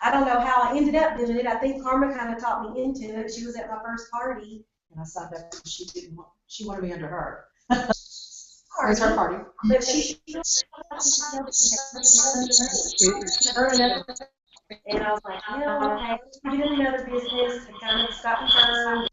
I don't know how I ended up doing it. I think Karma kind of taught me into it. She was at my first party. And I signed up because she wanted me under her. Party, it's her party. But she and I was like, okay, I'm doing another business. I kind of got confirmed.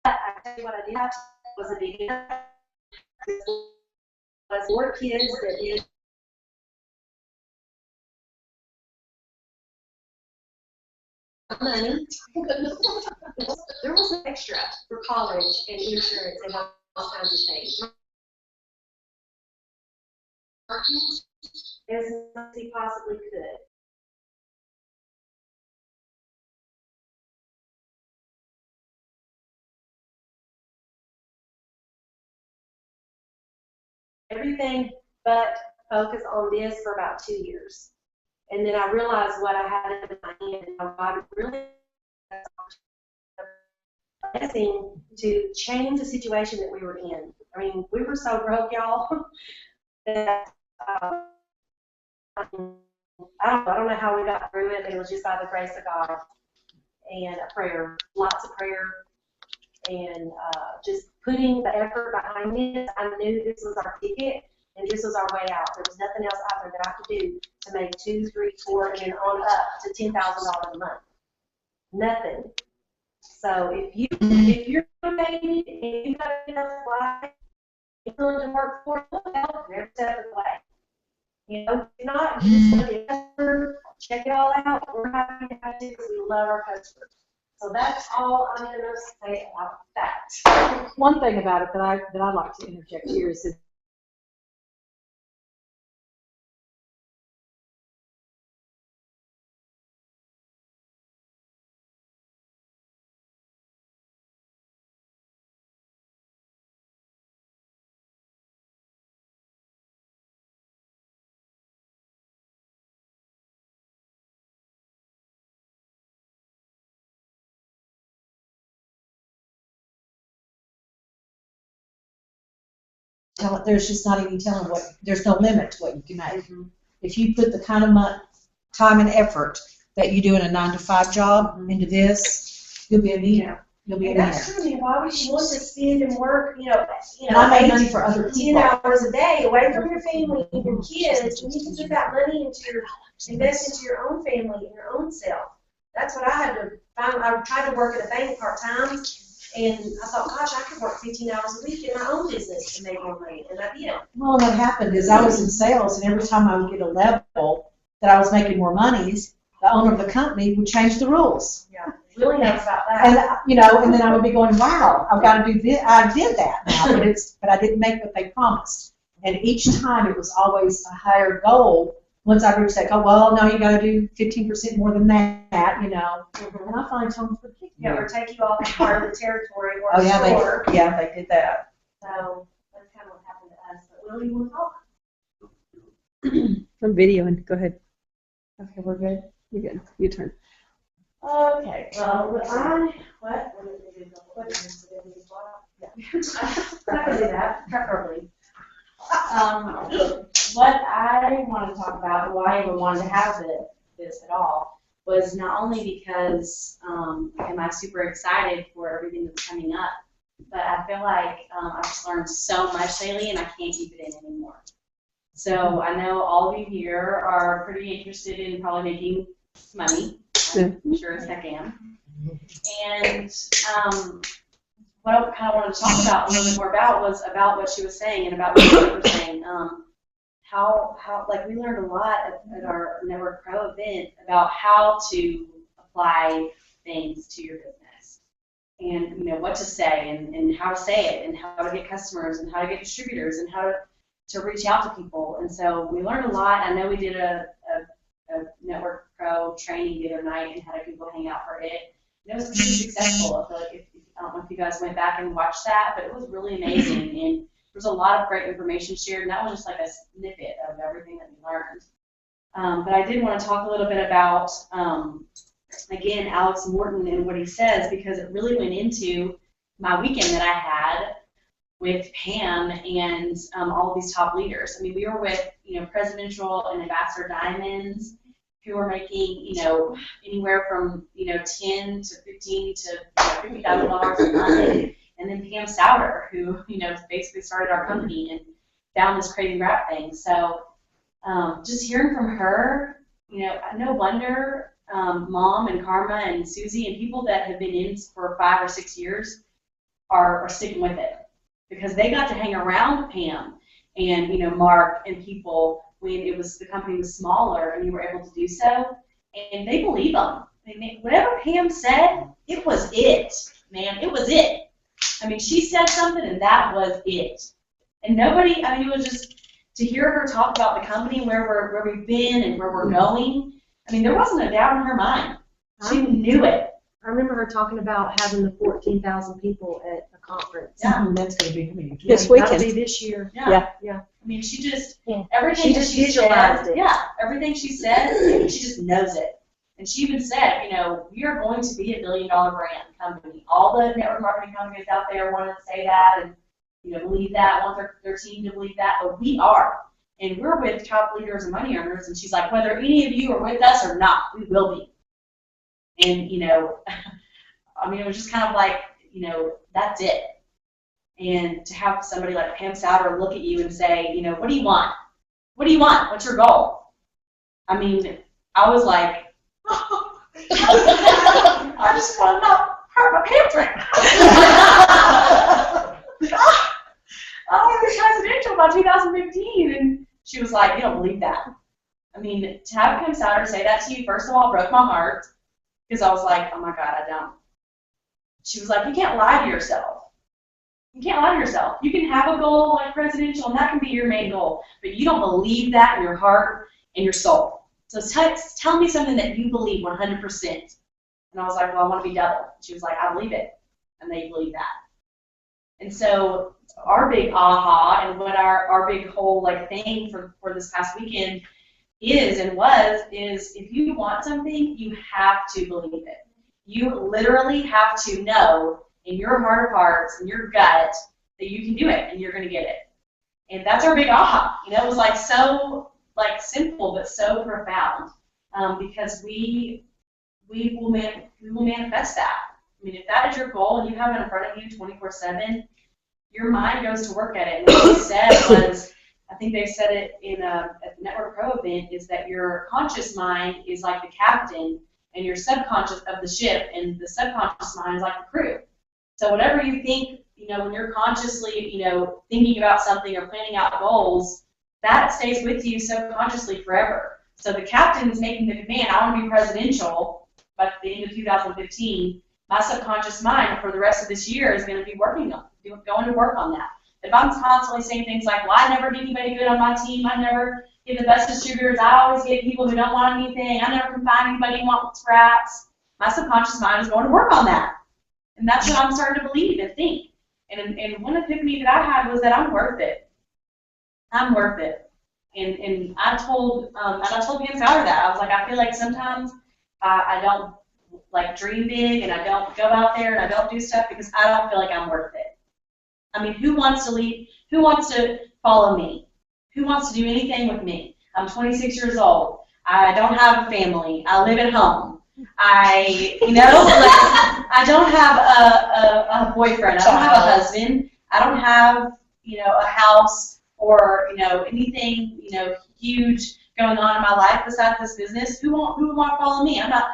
I tell you what I did have was a big was more kids that did money. There was an extra for college and insurance and all kinds of things. As much as he possibly could. Everything but focus on this for about 2 years. And then I realized what I had in my hand, and how God really blessing to change the situation that we were in. I mean, we were so broke, y'all, that I don't know how we got through it, but it was just by the grace of God and a prayer, lots of prayer, and just putting the effort behind it. I knew this was our ticket and this was our way out. There was nothing else out there that I could do to make $2, $3, $4, and then on up to $10,000 a month. Nothing. So if you're motivated and you got enough life, you're willing to work for it, we'll help every step of the way. You know, if not, you just want to be a customer, check it all out. We're happy to have you because we love our customers. So that's all I'm going to say about that. One thing about it that I'd like to interject here is that there's just not even telling there's no limit to what you can make. Mm-hmm. If you put the kind of time and effort that you do in a 9-to-5 job into this, you'll be a millionaire. You'll be a millionaire. That's true. I mean, why would you want to spend and work, and I make money for other people. 10 hours a day away from your family and your kids, and you can put that money invest into your own family and your own self. That's what I had to find. I tried to work at a bank part-time. And I thought, gosh, I could work 15 hours a week in my own business and make more money, and I did. Well, what happened is I was in sales, and every time I would get a level that I was making more money, the owner of the company would change the rules. Yeah, really knows about that. And and then I would be going, wow, I've got to do this. I did that now, but I didn't make what they promised. And each time it was always a higher goal. Once I reached that goal, well, no, you got to do 15% more than that, And I finally told them, forget me. Or take you off part of the territory or they did that. So that's kind of what happened to us. But Willie, you want to talk? I'm videoing. Go ahead. Okay, we're good. You're good. Your turn. Okay. Well, what? I'm not gonna do that, preferably. What I want to talk about, and why I even wanted to have this at all, was not only because am I super excited for everything that's coming up, but I feel like I've just learned so much lately, and I can't keep it in anymore. So I know all of you here are pretty interested in probably making money. I'm sure as heck am. And what I kind of wanted to talk about a little bit more about was about what she was saying and about what you were saying. How like we learned a lot at our Network Pro event about how to apply things to your business, and what to say and how to say it, and how to get customers and how to get distributors and how to reach out to people. And so we learned a lot. I know we did a Network Pro training the other night and had people hang out for it. And it was pretty successful. I feel like I don't know if you guys went back and watched that, but it was really amazing. And there was a lot of great information shared, and that was just like a snippet of everything that we learned. But I did want to talk a little bit about, again, Alex Morton and what he says, because it really went into my weekend that I had with Pam and all of these top leaders. I mean, we were with, presidential and ambassador diamonds who were making, anywhere from, 10 to 15 to $50,000 a month. And then Pam Souter, who, basically started our company and found this crazy rap thing. So just hearing from her, no wonder Mom and Karma and Susie and people that have been in for 5 or 6 years are sticking with it, because they got to hang around Pam and Mark and people when the company was smaller and you were able to do so, and they believe them. Whatever Pam said, it was it, man. It was it. I mean, she said something and that was it. And nobody, it was just to hear her talk about the company, where we've been and where we're going. There wasn't a doubt in her mind. She knew it. I remember her talking about having the 14,000 people at a conference. Yeah. That's going to be huge. This That'll weekend. be this year. Yeah. She just, Yeah. everything She that just she visualized said, it. yeah, everything she said, she just knows it. And she even said, we are going to be a $1 billion brand company. All the network marketing companies out there want to say that and, believe that, want their team to believe that, but we are. And we're with top leaders and money earners, and she's like, whether any of you are with us or not, we will be. And, it was just kind of like, that's it. And to have somebody like Pam Souter look at you and say, what do you want? What do you want? What's your goal? I was like, I just want to not hurt my pantry. I want to be presidential by 2015. And she was like, you don't believe that. To have Pam Souter say that to you, first of all, broke my heart, because I was like, oh my God, I don't. She was like, you can't lie to yourself. You can't lie to yourself. You can have a goal like presidential, and that can be your main goal, but you don't believe that in your heart and your soul. So tell me something that you believe 100%. And I was like, well, I want to be double. She was like, I believe it. And they believe that. And so our big aha and what our big whole thing for this past weekend is if you want something, you have to believe it. You literally have to know in your heart of hearts, in your gut, that you can do it and you're going to get it. And that's our big aha. It was so simple but so profound, because we will manifest that. If that is your goal and you have it in front of you 24/7, your mind goes to work at it. And what they said was, I think they said it at the Network Pro event, is that your conscious mind is like the captain and your subconscious of the ship, and the subconscious mind is like the crew. So whatever you think, when you're consciously, thinking about something or planning out goals, that stays with you subconsciously forever. So the captain is making the command, I want to be presidential by the end of 2015. My subconscious mind for the rest of this year is going to be going to work on that. If I'm constantly saying things like, well, I never get anybody good on my team, I never get the best distributors, I always get people who don't want anything, I never can find anybody who wants scraps, my subconscious mind is going to work on that. And that's what I'm starting to believe and think. And one epiphany that I had was that I'm worth it. I'm worth it. And I told Pam Souter that. I was like, I feel like sometimes I don't dream big, and I don't go out there and I don't do stuff because I don't feel like I'm worth it. Who wants to lead? Who wants to follow me? Who wants to do anything with me? I'm 26 years old. I don't have a family. I live at home. I don't have a boyfriend. I don't have a husband. I don't have, a house or, anything, huge going on in my life besides this business. Who want to follow me? I'm not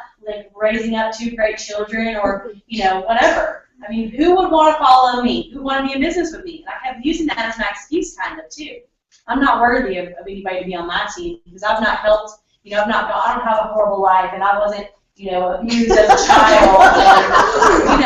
raising up 2 great children or, whatever. Who would want to follow me? Who would want to be in business with me? And I kept using that as my excuse kind of too. I'm not worthy of anybody to be on my team because I've not helped, I don't have a horrible life, and I wasn't, abused as a child. And,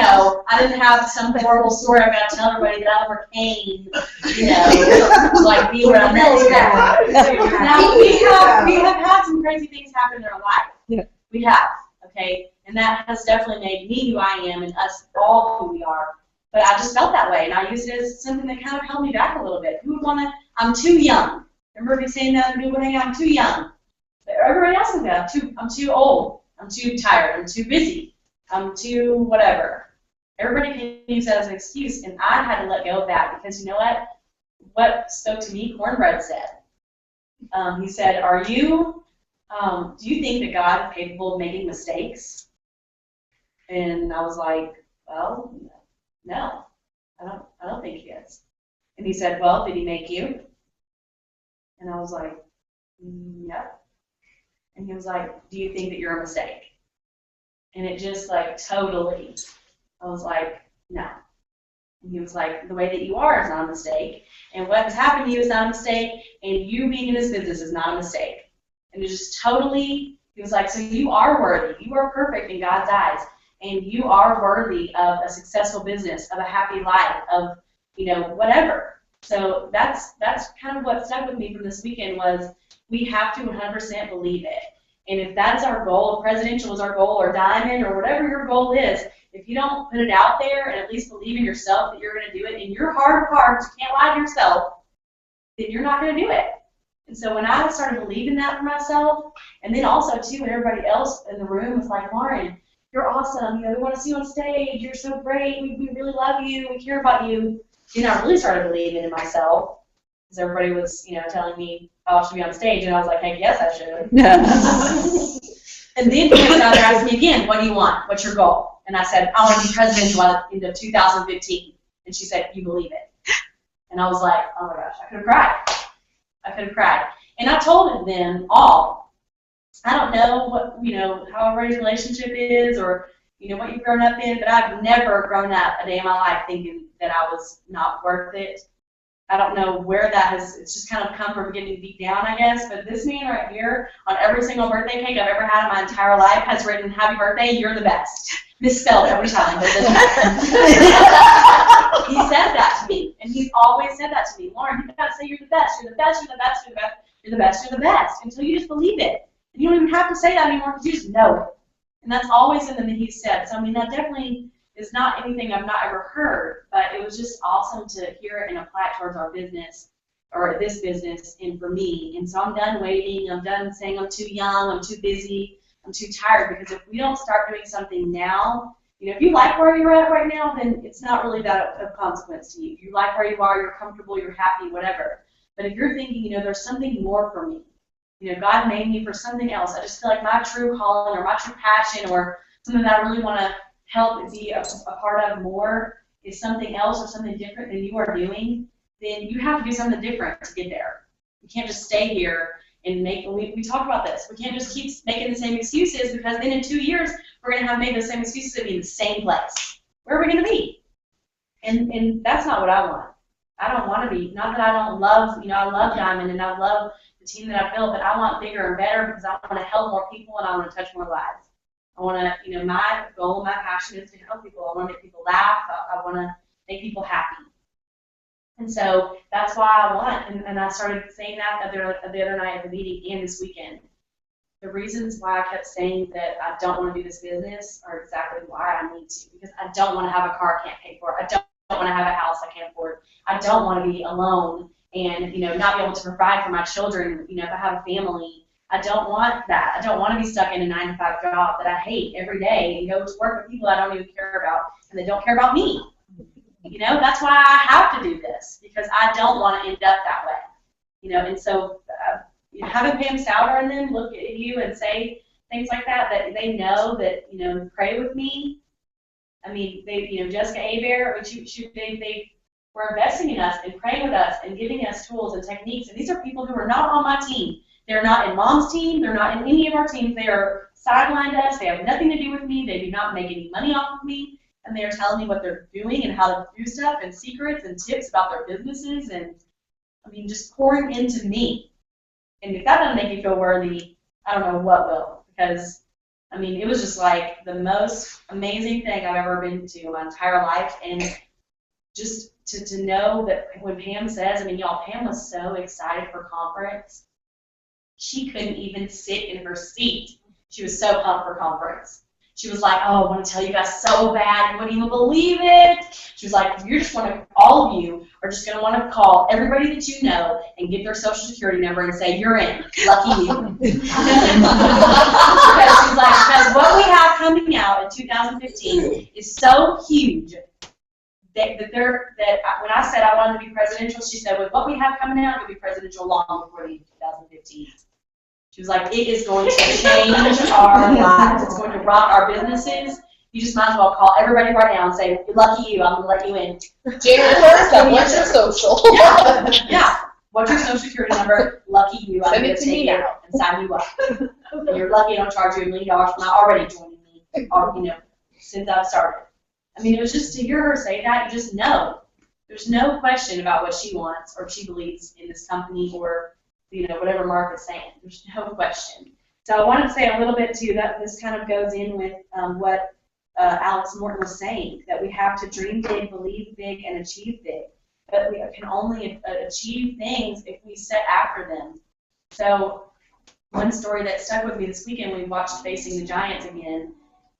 I didn't have some horrible story I've got to tell everybody that I overcame, to be where I'm at. Now, we have had some crazy things happen in our life. Yeah. We have, okay? And that has definitely made me who I am and us all who we are. But I just felt that way, and I used it as something that kind of held me back a little bit. Who would want to, I'm too young. Remember me saying that, I'm too young. But everybody else is that, I'm too old. I'm too tired, I'm too busy, I'm too whatever. everybody can use that as an excuse, and I had to let go of that because you know what? What spoke to me, Cornbread said. He said, do you think that God is capable of making mistakes? And I was like, well, no, I don't think he is. And he said, well, did he make you? And I was like, yeah. And he was like, do you think that you're a mistake? And it just like totally, I was like, no. And he was like, the way that you are is not a mistake. And what has happened to you is not a mistake. And you being in this business is not a mistake. And it just totally, he was like, so you are worthy. You are perfect in God's eyes. And you are worthy of a successful business, of a happy life, of, whatever. So that's kind of what stuck with me from this weekend was we have to 100% believe it. And if that's our goal, if presidential is our goal, or diamond, or whatever your goal is, if you don't put it out there and at least believe in yourself that you're going to do it in your heart of hearts, you can't lie to yourself, then you're not going to do it. And so when I started believing that for myself, and then also too, when everybody else in the room was like, Lauren, you're awesome. We want to see you on stage. You're so great. We really love you. We care about you. Then I really started believing in myself because everybody was, telling me I should be on stage, and I was like, heck yes, I should. And then he went out there and asked me again, what do you want? What's your goal? And I said, I want to be presidential by the end of 2015. And she said, you believe it? And I was like, oh my gosh, I could have cried. I could have cried. And I told them all, I don't know what, how everybody's relationship is or, what you've grown up in, but I've never grown up a day in my life thinking that I was not worth it. I don't know where that has, it's just kind of come from getting beat down, I guess, but this man right here, on every single birthday cake I've ever had in my entire life, has written, happy birthday, you're the best. Misspelled every time, but it doesn't matter. He said that to me, and he's always said that to me. Lauren, you gotta say you're the best, you're the best, you're the best, you're the best, you're the best, you're the best, until you just believe it. And you don't even have to say that anymore because you just know it. And that's always something that he said. So, I mean, that definitely is not anything I've not ever heard, but it was just awesome to hear it and apply it towards our business, or this business, and for me. And so I'm done waiting. I'm done saying I'm too young, I'm too busy, I'm too tired, because if we don't start doing something now, if you like where you're at right now, then it's not really that of consequence to you. If you like where you are, you're comfortable, you're happy, whatever. But if you're thinking, there's something more for me, God made me for something else. I just feel like my true calling or my true passion or something that I really want to help and be a part of more is something else or something different than you are doing, then you have to do something different to get there. You can't just stay here and we talked about this. We can't just keep making the same excuses, because then in 2 years we're going to have made those same excuses and be in the same place. Where are we going to be? And that's not what I want. I don't want to be, not that I don't love, I love Diamond and I love the team that I built, but I want bigger and better because I want to help more people and I want to touch more lives. I want to, my goal, my passion is to help people. I want to make people laugh. I want to make people happy. And so that's why I want, and I started saying that the other night at the meeting and this weekend. The reasons why I kept saying that I don't want to do this business are exactly why I need to, because I don't want to have a car I can't pay for. I don't want to have a house I can't afford. I don't want to be alone and, not be able to provide for my children, if I have a family. I don't want that. I don't want to be stuck in a 9-to-5 job that I hate every day and go to work with people I don't even care about and they don't care about me. That's why I have to do this, because I don't want to end up that way. And so having Pam Souter and them look at you and say things like that they know that, pray with me. I mean, they, Jessica Abear, they were investing in us and praying with us and giving us tools and techniques. And these are people who are not on my team. They're not in Mom's team. They're not in any of our teams. They are sidelined us. They have nothing to do with me. They do not make any money off of me. And they are telling me what they're doing and how to do stuff and secrets and tips about their businesses and, just pouring into me. And if that doesn't make you feel worthy, I don't know what will. Because, it was just like the most amazing thing I've ever been to in my entire life. And just to know that when Pam says, y'all, Pam was so excited for conference. She couldn't even sit in her seat. She was so pumped for conference. She was like, oh, I want to tell you guys so bad, you wouldn't even believe it. She was like, you're just want to, all of you are just going to want to call everybody that you know and get their social security number and say, you're in, lucky you. Because she's like, because what we have coming out in 2015 is so huge that when I said I wanted to be presidential, she said, with what we have coming out, it'll be presidential long before the 2015. She was like, it is going to change our lives. It's going to rock our businesses. You just might as well call everybody right now and say, lucky you, I'm going to let you in. January 1st, what's your social? Yeah. What's your social security number? Lucky you, I'm going to take it and sign you up. And you're lucky I don't charge you $1 million for not already joining me, or, since I've started. I mean, it was just to hear her say that, you just know. There's no question about what she wants or she believes in this company or, whatever Mark is saying. There's no question. So I wanted to say a little bit too that this kind of goes in with what Alex Morton was saying, that we have to dream big, believe big, and achieve big. But we can only achieve things if we set after them. So one story that stuck with me this weekend, we watched Facing the Giants again.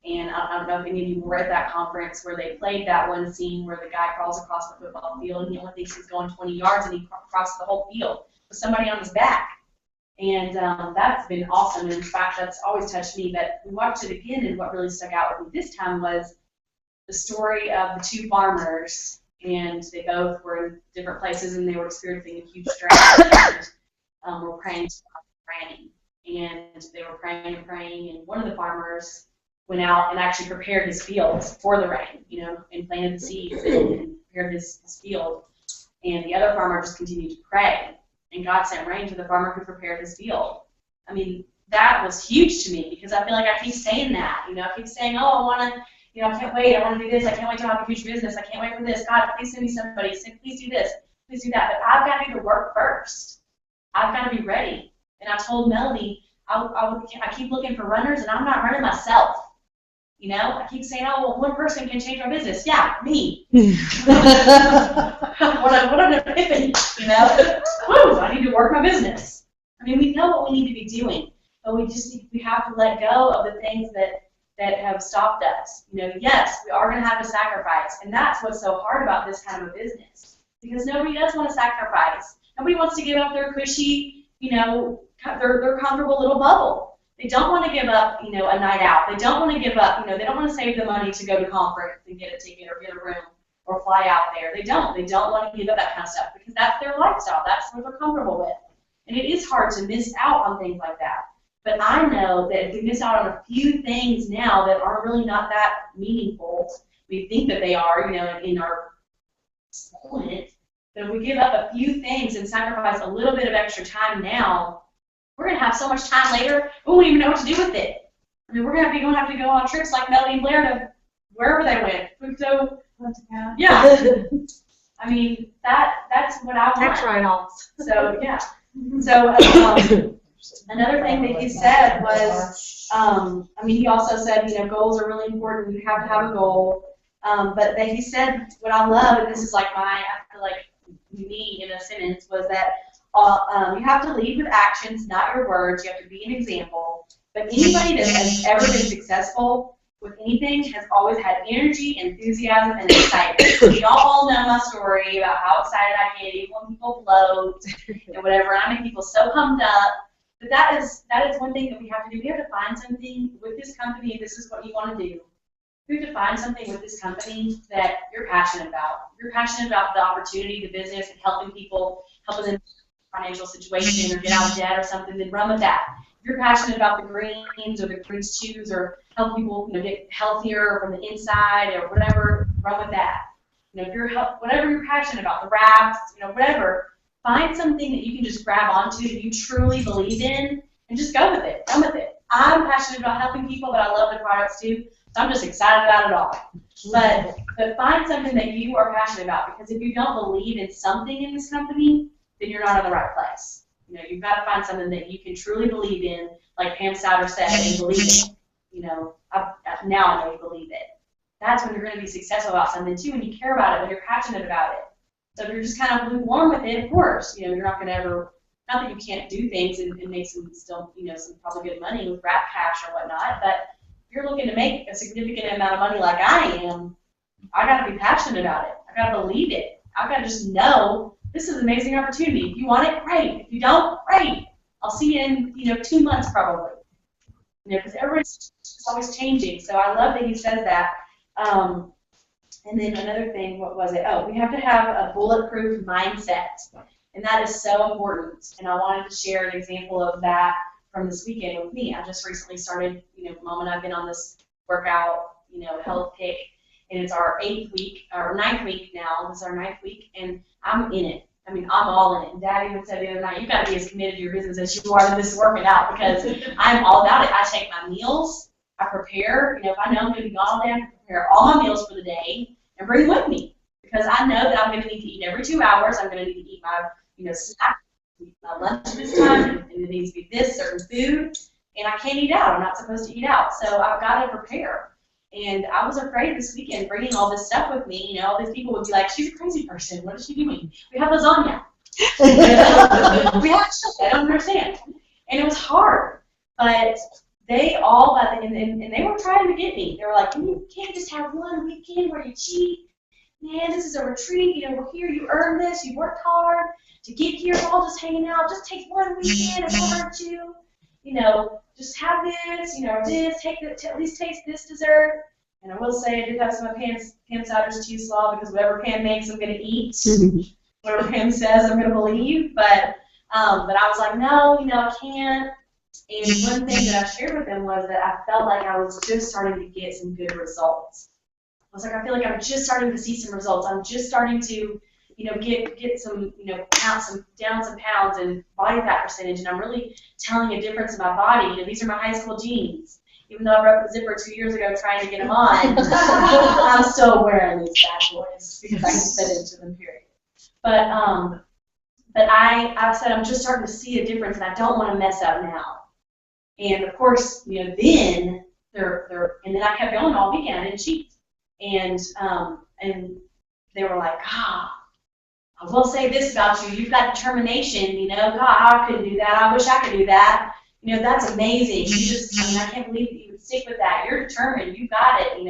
And I don't know if any of you were at that conference where they played that one scene where the guy crawls across the football field and he only thinks he's going 20 yards and he crosses the whole field with somebody on his back. And that's been awesome. And in fact, that's always touched me. But we watched it again, and what really stuck out with me this time was the story of the two farmers. And they both were in different places, and they were experiencing a huge drought. And were praying, and they were praying and praying. And one of the farmers went out and actually prepared his fields for the rain, and planted the seeds and prepared his field. And the other farmer just continued to pray. And God sent rain to the farmer who prepared his field. I mean, that was huge to me because I feel like I keep saying that. I keep saying, oh, I want to, I can't wait. I want to do this. I can't wait to have a huge business. I can't wait for this. God, please send me somebody. Please do this. Please do that. But I've got to do the work first. I've got to be ready. And I told Melody, I keep looking for runners, and I'm not running myself. I keep saying, oh, well, one person can change my business. Yeah, me. What an epiphany, Woo, I need to work my business. I mean, we know what we need to be doing, but we have to let go of the things that have stopped us. Yes, we are going to have to sacrifice, and that's what's so hard about this kind of a business, because nobody does want to sacrifice. Nobody wants to give up their cushy, their comfortable little bubble. They don't want to give up, a night out. They don't want to give up, they don't want to save the money to go to conference and get a ticket or get a room or fly out there. They don't want to give up that kind of stuff because that's their lifestyle. That's what they're comfortable with. And it is hard to miss out on things like that. But I know that if we miss out on a few things now that are really not that meaningful, we think that they are, in our moment, that if we give up a few things and sacrifice a little bit of extra time now, we're going to have so much time later, we won't even know what to do with it. I mean, we're going to have to go on trips like Melody and Blair to wherever they went. So, yeah. I mean, that's what I want. Tax write-offs. So, yeah. So, another thing that he said was, he also said, goals are really important. You have to have a goal. But then he said, what I love, and this is like I feel like me in a sentence, was that you have to lead with actions, not your words. You have to be an example. But anybody that has ever been successful with anything has always had energy, enthusiasm, and excitement. You all know my story about how excited I get even when people bloat and whatever. And I make people so pumped up. But that is one thing that we have to do. We have to find something with this company. If this is what you want to do. We have to find something with this company that you're passionate about. If you're passionate about the opportunity, the business, and helping people, helping them financial situation or get out of debt or something, then run with that. If you're passionate about the greens or the greens chews or help people get healthier from the inside or whatever, run with that. If you're whatever you're passionate about, the wraps, whatever, find something that you can just grab onto that you truly believe in and just go with it. Run with it. I'm passionate about helping people, but I love the products too, so I'm just excited about it all. But find something that you are passionate about, because if you don't believe in something in this company, then you're not in the right place. You've got to find something that you can truly believe in, like Pam Souter said, and believe it. Now I know you believe it. That's when you're going to be successful about something too, when you care about it, when you're passionate about it. So if you're just kind of lukewarm with it, of course, you're not going to ever, not that you can't do things and make some still, some probably good money with Rap Cash or whatnot, but you're looking to make a significant amount of money like I am, I gotta be passionate about it. I gotta believe it. I gotta just know this is an amazing opportunity. If you want it, great. If you don't, great. I'll see you in 2 months probably. Because everybody's always changing. So I love that he says that. And then another thing, what was it? Oh, we have to have a bulletproof mindset. And that is so important. And I wanted to share an example of that from this weekend with me. I just recently started, the moment I've been on this workout, health kick. And it's our 9th week now. This is our 9th week. And I'm in it. I mean, I'm all in it. And Dad even said the other night, you've got to be as committed to your business as you are to this working out because I'm all about it. I take my meals. I prepare. If I know I'm going to be gone all day, I prepare all my meals for the day and bring them with me because I know that I'm going to need to eat every 2 hours. I'm going to need to eat my, snack, my lunch this time, and it needs to be this certain food. And I can't eat out. I'm not supposed to eat out. So I've got to prepare. And I was afraid this weekend bringing all this stuff with me. All these people would be like, she's a crazy person. What is she doing? We have lasagna. We have stuff. I don't understand. And it was hard. But they all, and they were trying to get me. They were like, you can't just have one weekend where you cheat. Man, this is a retreat. We're here. You earned this. You worked hard to get here. We're all just hanging out. Just take one weekend. It won't hurt you. Just have this, this, at least taste this dessert. And I will say I did have some of Pam Souter's cheese slaw because whatever Pam makes, I'm going to eat. Whatever Pam says, I'm going to believe. But I was like, no, I can't. And one thing that I shared with them was that I felt like I was just starting to get some good results. I was like, I feel like I'm just starting to see some results. I'm just starting to get some, down some pounds and body fat percentage, and I'm really telling a difference in my body. These are my high school jeans. Even though I broke the zipper 2 years ago trying to get them on, I'm still wearing these bad boys because I can fit into them, period. But I said I'm just starting to see a difference, and I don't want to mess up now. And of course, then and then I kept going all weekend. I didn't cheat, and they were like, I will say this about you. You've got determination, God, I couldn't do that. I wish I could do that. That's amazing. I can't believe that you would stick with that. You're determined. You got it.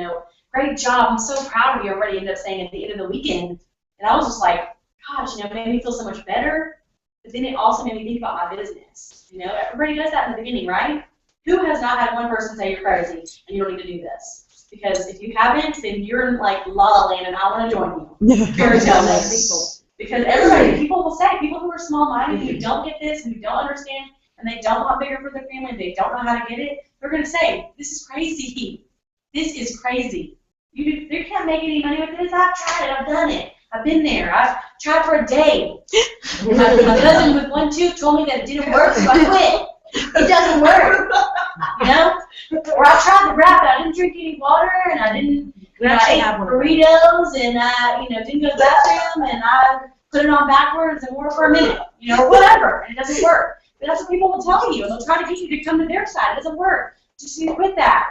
Great job. I'm so proud of you. Already ended up saying at the end of the weekend. And I was just like, gosh, it made me feel so much better. But then it also made me think about my business. Everybody does that in the beginning, right? Who has not had one person say you're crazy and you don't need to do this? Because if you haven't, then you're in like La La Land and I want to join you. Fairy tale land people. Because people will say, people who are small-minded, who don't get this, and who don't understand, and they don't want bigger for their family, and they don't know how to get it, they're going to say, this is crazy. This is crazy. You can't make any money with this. I've tried it. I've done it. I've been there. I've tried for a day. And my cousin with one tooth told me that it didn't work, so I quit. It doesn't work. Or I tried the rap, but I didn't drink any water, and I didn't. I ate burritos, and I, didn't go to the bathroom, and I put it on backwards and wore it for a minute, whatever, and it doesn't work. But that's what people will tell you, and they'll try to get you to come to their side. It doesn't work. Just quit that.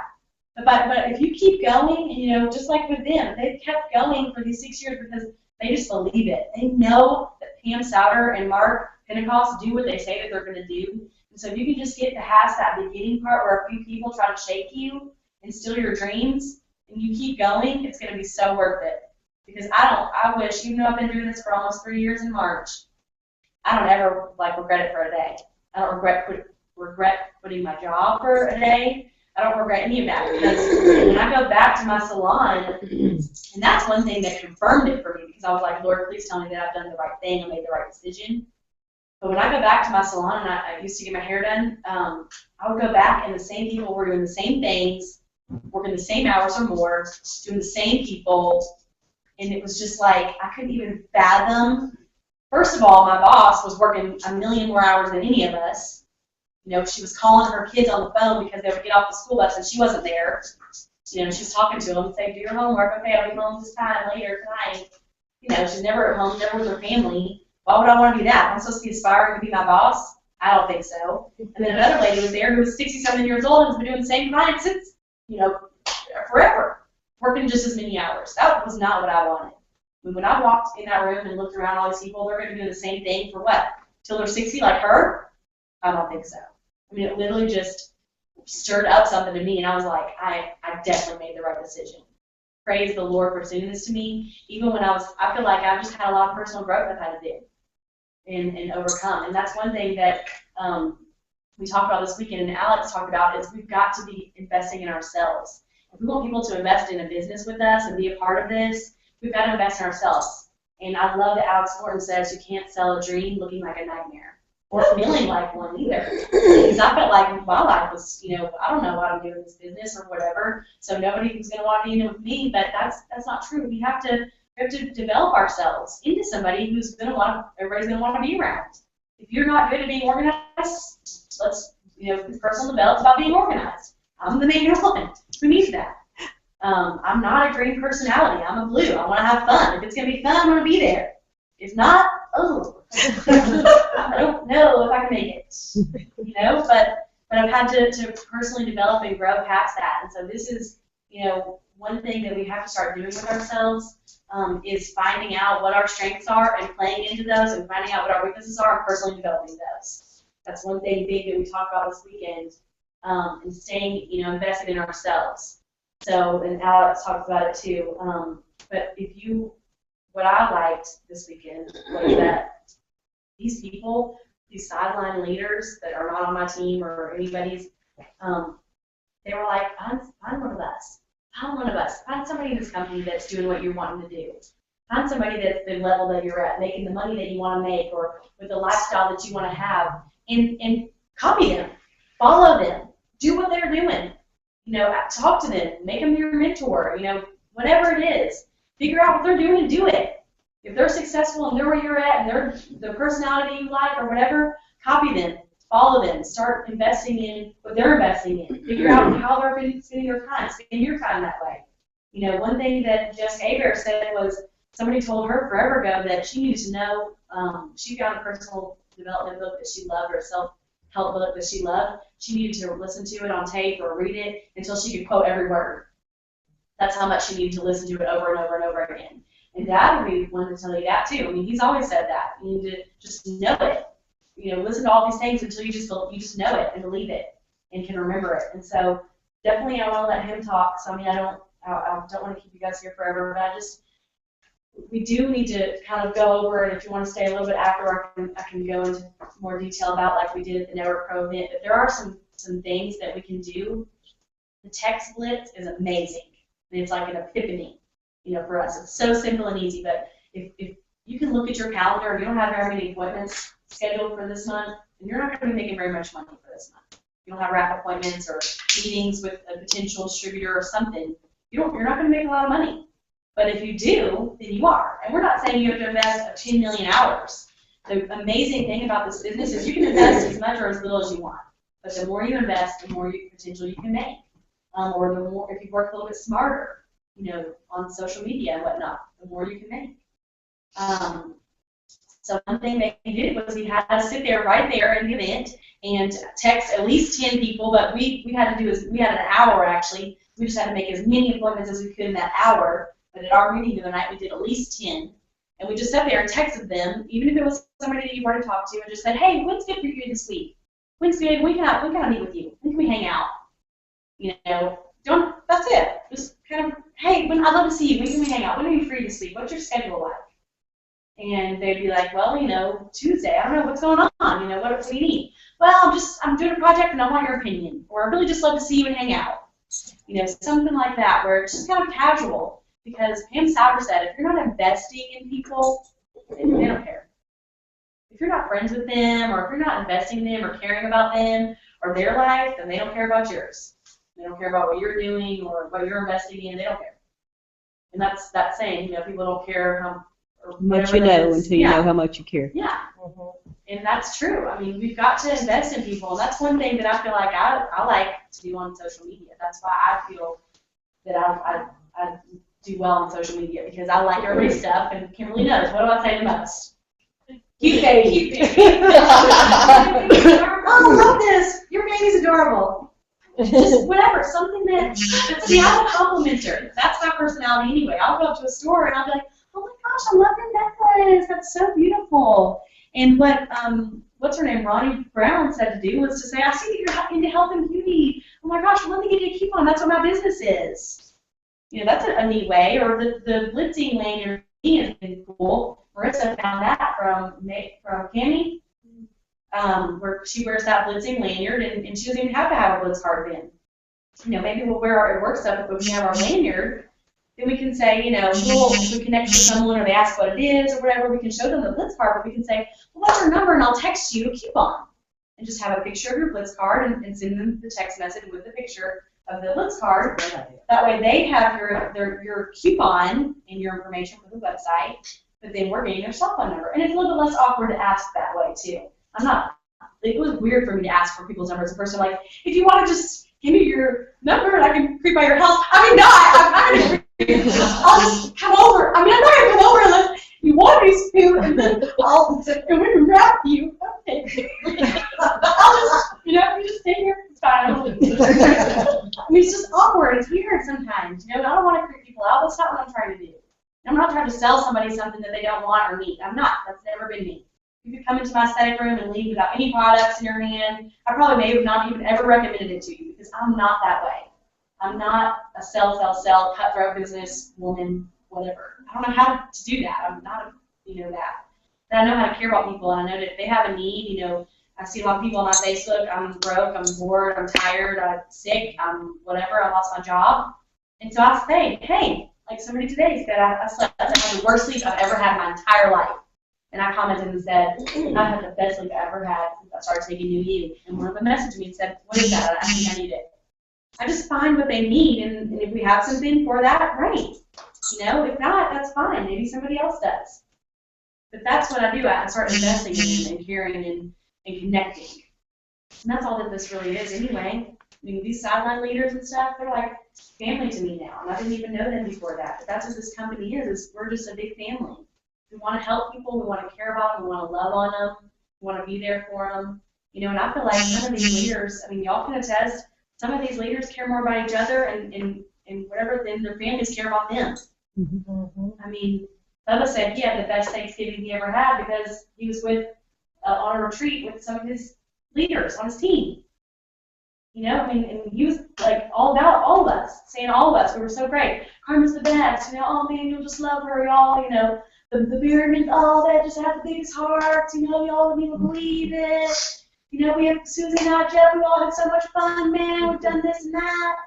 But if you keep going, just like with them, they've kept going for these 6 years because they just believe it. They know that Pam Souter and Mark Pentecost do what they say that they're going to do. And so if you can just get past that beginning part where a few people try to shake you and steal your dreams, and you keep going, it's going to be so worth it. Because I wish, even though I've been doing this for almost 3 years in March, I don't ever regret it for a day. I don't regret quitting my job for a day. I don't regret any of that because when I go back to my salon, and that's one thing that confirmed it for me because I was like, Lord, please tell me that I've done the right thing, I made the right decision. But when I go back to my salon and I used to get my hair done, I would go back and the same people were doing the same things, working the same hours or more, doing the same people, and it was just like I couldn't even fathom. First of all, my boss was working a million more hours than any of us. She was calling her kids on the phone because they would get off the school bus and she wasn't there. She was talking to them, saying, do your homework, okay, I'll be home this time later tonight. She's never at home, never with her family. Why would I want to do that? I'm supposed to be aspiring to be my boss? I don't think so. And then another lady was there who was 67 years old and has been doing the same thing since, forever, working just as many hours. That was not what I wanted. When I walked in that room and looked around all these people, they're going to do the same thing for what? Till they're 60 like her? I don't think so. It literally just stirred up something to me, and I was like, I definitely made the right decision. Praise the Lord for sending this to me, even when I feel like I've just had a lot of personal growth I've had to do and overcome. And that's one thing that we talked about this weekend, and Alex talked about, is we've got to be investing in ourselves. If we want people to invest in a business with us and be a part of this, we've got to invest in ourselves. And I love that Alex Morton says you can't sell a dream looking like a nightmare or feeling like one either. Because I felt like my life was, I don't know what I'm doing in this business or whatever, so nobody's going to want to be in it with me, but that's not true. We have to develop ourselves into somebody who's everybody's going to want to be around. If you're not good at being organized, personal development is about being organized. I'm the main one. Who needs that? I'm not a green personality. I'm a blue. I want to have fun. If it's going to be fun, I'm going to be there. If not, I don't know if I can make it. But I've had to personally develop and grow past that. And so this is, one thing that we have to start doing with ourselves is finding out what our strengths are and playing into those, and finding out what our weaknesses are and personally developing those. That's one thing big that we talked about this weekend, and staying, invested in ourselves. So, and Alex talked about it too. But what I liked this weekend was that these people, these sideline leaders that are not on my team or anybody's, they were like, find one of us. Find one of us. Find somebody in this company that's doing what you're wanting to do. Find somebody that's the level that you're at, making the money that you want to make, or with the lifestyle that you want to have, and copy them, follow them, do what they're doing. Talk to them, make them your mentor. Whatever it is, figure out what they're doing and do it. If they're successful and they're where you're at and they're the personality you like or whatever, copy them, follow them, start investing in what they're investing in. Figure out how they're spending their time, spend your time that way. One thing that Jessica Aber said was somebody told her forever ago that she needed to know, she found a personal development book that she loved, or a self-help book that she loved. She needed to listen to it on tape or read it until she could quote every word. That's how much she needed to listen to it over and over and over again. And Dad would be one to tell you that too. I mean, he's always said that. You need to just know it. Listen to all these things until you just know it and believe it and can remember it. And so definitely I want to let him talk. So I don't want to keep you guys here forever, but we do need to kind of go over, and if you want to stay a little bit after, I can go into more detail about, like we did at the Network Pro event. But there are some things that we can do. The text blitz is amazing. It's like an epiphany, for us. It's so simple and easy. But if you can look at your calendar and you don't have very many appointments scheduled for this month, then you're not going to be making very much money for this month. You don't have wrap appointments or meetings with a potential distributor or something. You're not going to make a lot of money. But if you do, then you are. And we're not saying you have to invest 10 million hours. The amazing thing about this business is you can invest as much or as little as you want. But the more you invest, the more potential you can make. Or the more, if you work a little bit smarter, on social media and whatnot, the more you can make. So one thing that he did was he had us sit there right there in the event and text at least 10 people, but we had an hour actually. We just had to make as many appointments as we could in that hour. But at our meeting the other night, we did at least 10. And we just sat there and texted them, even if it was somebody that you've already talked to, and just said, hey, when's good for you this week? When's good? When can I meet with you? When can we hang out? That's it. Just kind of, hey, I'd love to see you. When can we hang out? When are you free this week? What's your schedule like? And they'd be like, well, Tuesday. I don't know what's going on. What do you need? Well, I'm doing a project and I want your opinion. Or I'd really just love to see you and hang out. Something like that, where it's just kind of casual. Because Pam Sauer said, if you're not investing in people, they don't care. If you're not friends with them, or if you're not investing in them or caring about them or their life, then they don't care about yours. They don't care about what you're doing or what you're investing in. They don't care. And that's that saying, people don't care how much you know until you know how much you care. Yeah. Mm-hmm. And that's true. I mean, we've got to invest in people. And that's one thing that I feel like I like to do on social media. That's why I feel that I do well on social media, because I like everybody's stuff, and Kimberly knows. What do I say the most? Cute baby. Cute baby. Oh, I love this. Your baby's adorable. Just whatever, something see, I'm a complimenter. That's my personality anyway. I'll go up to a store and I'll be like, oh my gosh, I love your necklace. That's so beautiful. And what's her name, Ronnie Brown said to do was to say, I see that you're into health and beauty. Oh my gosh, well, let me give you a coupon. That's what my business is. You know, that's a neat way. Or the blitzing lanyard has been cool. Marissa found that from Cammie, where she wears that blitzing lanyard, and she doesn't even have to have a blitz card then. You know, maybe we'll wear our work stuff, but we have our lanyard, then we can say, you know, if we connect with someone or they ask what it is or whatever, we can show them the blitz card, but we can say, well, what's your number, and I'll text you a coupon. And just have a picture of your blitz card and send them the text message with the picture of the blitz card. That way they have your coupon and your information for the website, but then we're getting their cell phone number. And it's a little bit less awkward to ask that way too. It was weird for me to ask for people's numbers. At first, I'm like, if you want to just give me your number and I can creep by your house. I mean, no, I'm not going to creep. I'll just come over. I mean, I'm not going to come over unless you want me to, and then and we can wrap you. Okay. I'll just, you just stay here. It's fine. I mean, it's just awkward. It's weird sometimes. You know, I don't want to creep people out. That's not what I'm trying to do. I'm not trying to sell somebody something that they don't want or need. I'm not. That's never been me. You could come into my aesthetic room and leave without any products in your hand. I probably may have not even ever recommended it to you because I'm not that way. I'm not a sell, cutthroat business woman, whatever. I don't know how to do that. I'm not, that. But I know how to care about people, and I know that if they have a need, I see a lot of people on my Facebook, I'm broke, I'm bored, I'm tired, I'm sick, I'm whatever, I lost my job. And so I say, hey, like somebody today said, I slept, I had the worst sleep I've ever had in my entire life. And I commented and said, I had the best sleep I ever had since I started taking New You. And one of them messaged me and said, what is that? I think I need it. I just find what they need, and if we have something for that, great. If not, that's fine. Maybe somebody else does. But that's what I do. I start investing in and caring and connecting. And that's all that this really is anyway. I mean, these sideline leaders and stuff, they're like family to me now. And I didn't even know them before that. But that's what this company is we're just a big family. We want to help people. We want to care about them. We want to love on them. We want to be there for them. And I feel like some of these leaders, I mean, y'all can attest, some of these leaders care more about each other and whatever than their families care about them. Mm-hmm. I mean, Bubba said he had the best Thanksgiving he ever had because he was on a retreat with some of his leaders on his team. And he was like all about all of us, saying all of us, we were so great. Carmen's the best, oh man, you'll just love her, y'all, the Berryman, they just have the biggest hearts, y'all wouldn't even believe it. We have Susie and I, Jeff, we all had so much fun, man, we've done this and that.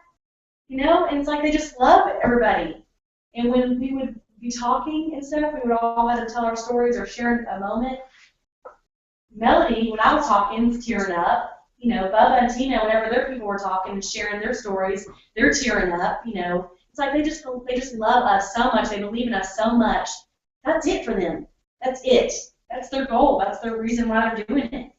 And it's like they just love everybody. And when we would be talking and stuff, we would all have to tell our stories or share a moment. Melody, when I was talking, was tearing up. Bubba and Tina, whenever their people were talking and sharing their stories, they're tearing up. It's like they just love us so much. They believe in us so much. That's it for them. That's it. That's their goal. That's their reason why they're doing it.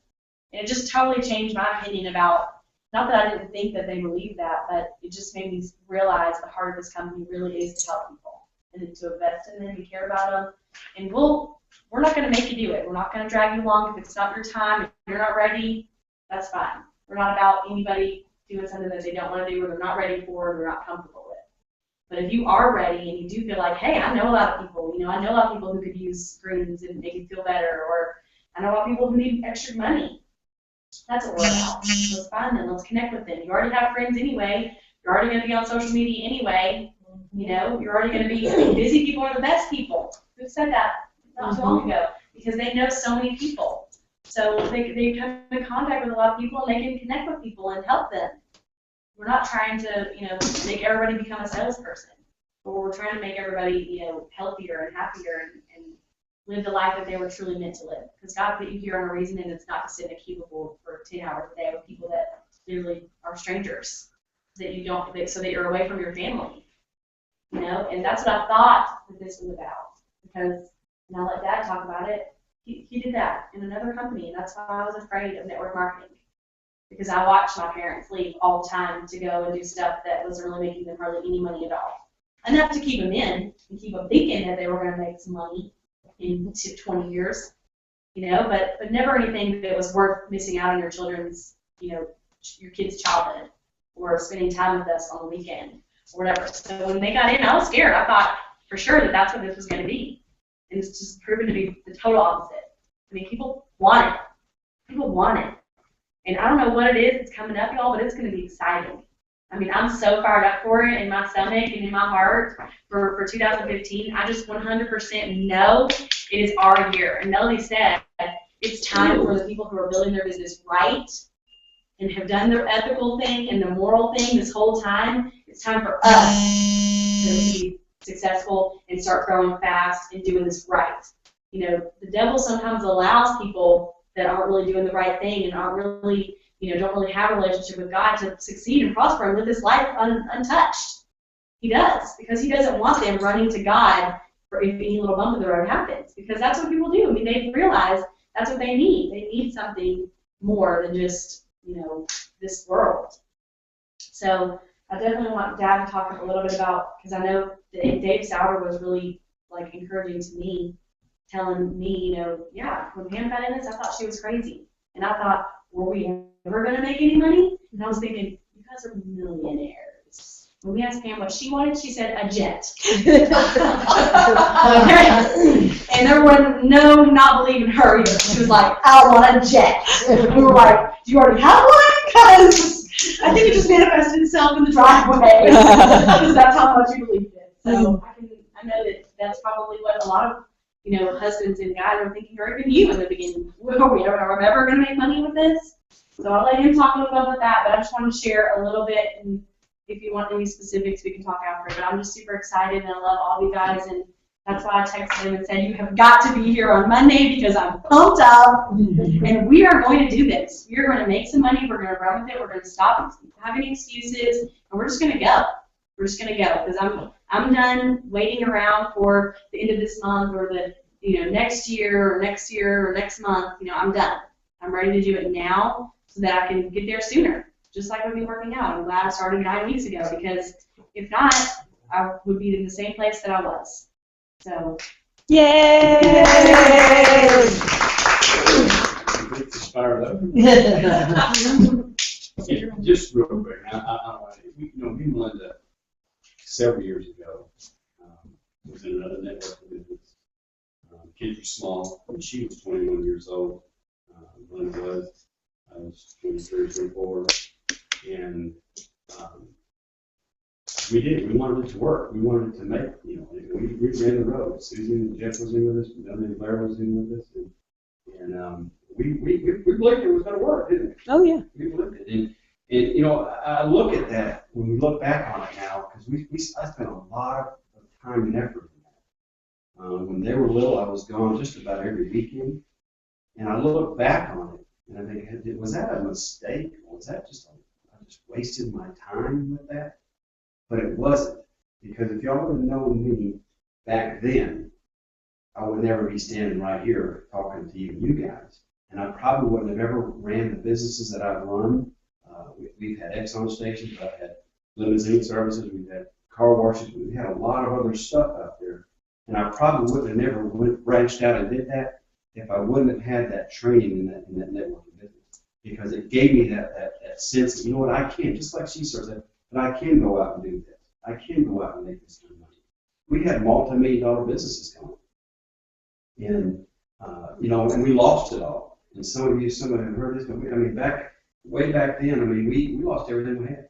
And it just totally changed my opinion about, not that I didn't think that they believed that, but it just made me realize the heart of this company really is to help people and to invest in them and care about them. And we're not going to make you do it. We're not going to drag you along. If it's not your time, if you're not ready, that's fine. We're not about anybody doing something that they don't want to do or they're not ready for or they're not comfortable with. But if you are ready and you do feel like, hey, I know a lot of people, I know a lot of people who could use screens and make you feel better, or I know a lot of people who need extra money. That's what we're about. Let's find them. Let's connect with them. You already have friends anyway. You're already going to be on social media anyway. You're already going to be busy people are the best people. Who said that not too long ago? Because they know so many people. So they come in contact with a lot of people and they can connect with people and help them. We're not trying to, make everybody become a salesperson. But we're trying to make everybody, healthier and happier and live the life that they were truly meant to live. Because God put you here on a reason, and it's not to sit in a cubicle for 10 hours a day with people that literally are strangers, so that you're away from your family. And that's what I thought that this was about. Because, and I'll let Dad talk about it, he did that in another company, and that's why I was afraid of network marketing. Because I watched my parents leave all the time to go and do stuff that wasn't really making them hardly any money at all. Enough to keep them in and keep them thinking that they were going to make some money in 20 years, but never anything that was worth missing out on your children's, your kids' childhood or spending time with us on the weekend or whatever. So when they got in, I was scared. I thought for sure that that's what this was going to be. And it's just proven to be the total opposite. I mean, people want it. People want it. And I don't know what it is that's coming up, y'all, but it's going to be exciting. I mean, I'm so fired up for it in my stomach and in my heart for 2015. I just 100% know it is our year. And Melody said it's time for the people who are building their business right and have done the ethical thing and the moral thing this whole time. It's time for us to be successful and start growing fast and doing this right. You know, the devil sometimes allows people that aren't really doing the right thing and aren't really, you know, don't really have a relationship with God to succeed and prosper and live this life untouched. He does, because he doesn't want them running to God for if any little bump in the road happens, because that's what people do. I mean, they realize that's what they need. They need something more than just, you know, this world. So I definitely want Dad to talk a little bit about, because I know that Dave Sauer was really, like, encouraging to me, telling me, you know, yeah, when Pam got in this, I thought she was crazy. And I thought, were we ever going to make any money? And I was thinking, you guys are millionaires. When we asked Pam what she wanted, she said a jet. And there was no not believing her either. She was like, I want a jet. And we were like, do you already have one? Because I think it just manifested itself in the driveway. Because that's how much you believed it. So I know that that's probably what a lot of, you know, husbands and guys are thinking, or even you in the beginning. Are we ever going to make money with this? So I'll let him talk a little bit about that, but I just want to share a little bit, and if you want any specifics, we can talk after. But I'm just super excited, and I love all you guys, and that's why I texted him and said, you have got to be here on Monday because I'm pumped up, and we are going to do this. We are going to make some money. We're going to run with it. We're going to stop having excuses, and we're just going to go. We're just going to go, because I'm done waiting around for the end of this month or the, you know, next year or next month. You know, I'm done. I'm ready to do it now so that I can get there sooner. Just like with me working out. I'm glad I started 9 weeks ago, because if not, I would be in the same place that I was. So. Yay! Fired up. Just real quick, you know, me and Melinda, several years ago, was in another network business. Kids were small, and she was 21 years old. Melinda was. I was 23, 24, and we wanted it to work. We wanted it to make, you know, we ran the road. Susan and Jeff was in with us, Melanie and Blair was in with us, and we believed it was going to work, didn't we? Oh, yeah. We believed it. And you know, I look at that when we look back on it now, because I spent a lot of time and effort in that. When they were little, I was gone just about every weekend, and I look back on it, and I think, was that a mistake? Or was that just I just wasted my time with that? But it wasn't, because if y'all would have known me back then, I would never be standing right here talking to you guys, and I probably wouldn't have ever ran the businesses that I've run. We've had Exxon stations, I've had limousine services, we've had car washes, we've had a lot of other stuff out there, and I probably wouldn't have never branched out and did that if I wouldn't have had that training in that networking business, because it gave me that sense that, you know what, I can, just like she said, that I can go out and do this. I can go out and make this kind of money. We had multi-million-dollar businesses coming, and you know, and we lost it all. And some of you have heard this, but I mean, way back then, I mean, we lost everything we had.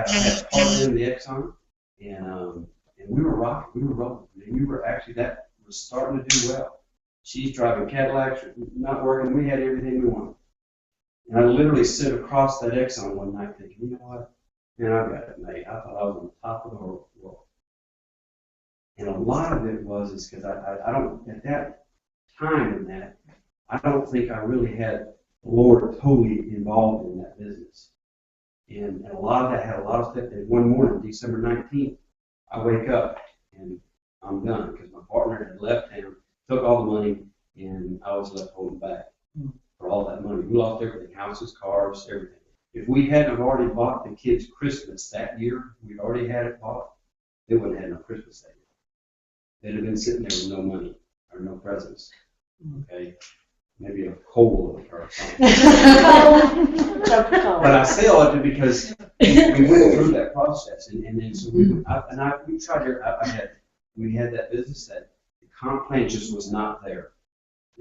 I had part in the Exxon, and we were rocking, we were rolling. I mean, we were actually, that was starting to do well. She's driving Cadillacs, not working. We had everything we wanted. And I literally sit across that Exxon one night thinking, you know what? Man, I've got it made. I thought I was on the top of the world. And a lot of it was because I don't, at that time in that, I don't think I really had the Lord totally involved in that business. And a lot of that had a lot of stuff. And one morning, December 19th, I wake up and I'm done, because my partner had left town, took all the money, and I was left holding back for all that money. We lost everything, houses, cars, everything. If we hadn't have already bought the kids Christmas that year, we'd already had it bought, they wouldn't have had no Christmas that year. They'd have been sitting there with no money or no presents. Okay? Maybe a coal or something. But I say all that because we went through that process, and then so we had that business that the comp plan just was not there.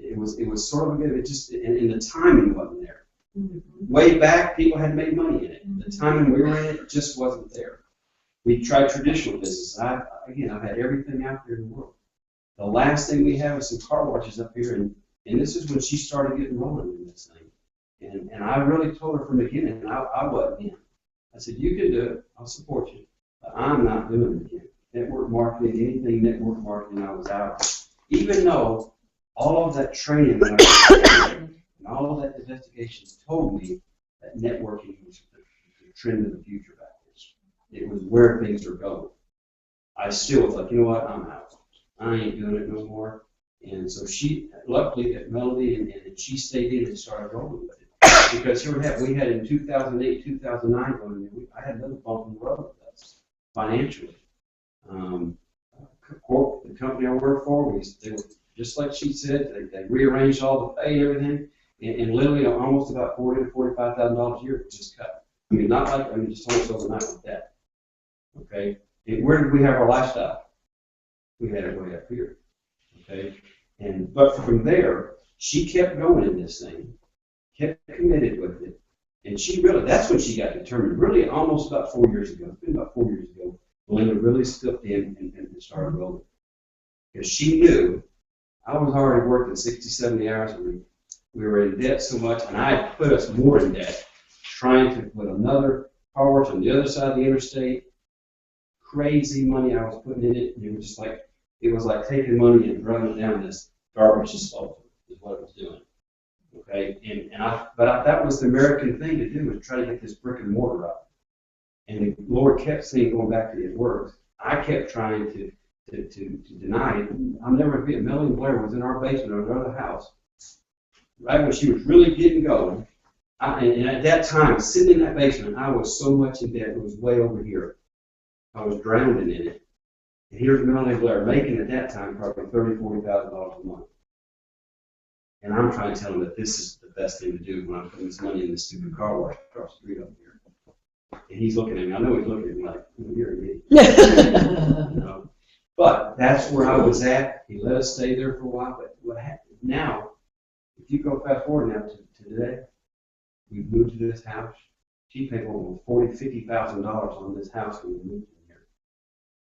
It was sort of a good, it just, and the timing wasn't there. Way back, people had made money in it. The timing we were in it just wasn't there. We tried traditional business. I've had everything out there in the world. The last thing we have is some car washes up here, and this is when she started getting rolling in this thing. And I really told her from the beginning, I wasn't in. I said, you can do it, I'll support you, but I'm not doing it again. Network marketing, anything network marketing, I was out. Even though all of that training that I was doing and all of that investigation told me that networking was the trend of the future back then. It was where things are going. I still was like, you know what, I'm out. I ain't doing it no more. And so she, luckily, at Melody, and she stayed in and started rolling with it. Because here we had in 2008, 2009, I had another bump in the road with us financially. The company I worked for, they were just like she said. They rearranged all the pay and everything, and literally almost about $40,000 to $45,000 a year was just cut. I mean, not like just almost overnight with that. Okay, and where did we have our lifestyle? We had it way up here. Okay, but from there, she kept going in this thing, kept committed with it, and that's when she got determined. Really, almost about 4 years ago. It's been about 4 years ago. Belinda really stepped in and started rolling. Because she knew I was already working 60, 70 hours a week. We were in debt so much, and I had put us more in debt, trying to put another car wash on the other side of the interstate. Crazy money I was putting in it, and it was like taking money and running it down this garbage disposal is what it was doing. Okay, but that was the American thing to do, was try to get this brick and mortar up. And the Lord kept saying, going back to His words, I kept trying to deny it. I'll never forget, Melanie Blair was in our basement of another house, right when she was really getting going. And at that time, sitting in that basement, I was so much in debt, it was way over here. I was drowning in it. And here's Melanie Blair making at that time probably $30,000, $40,000 a month. And I'm trying to tell him that this is the best thing to do when I'm putting this money in this stupid car wash across the street over here. And he's looking at me. I know he's looking at me like, you're an idiot. But that's where I was at. He let us stay there for a while. But what happened now, if you go fast forward now to today, we've moved to this house. She paid over $40,000, $50,000 on this house when we moved in here.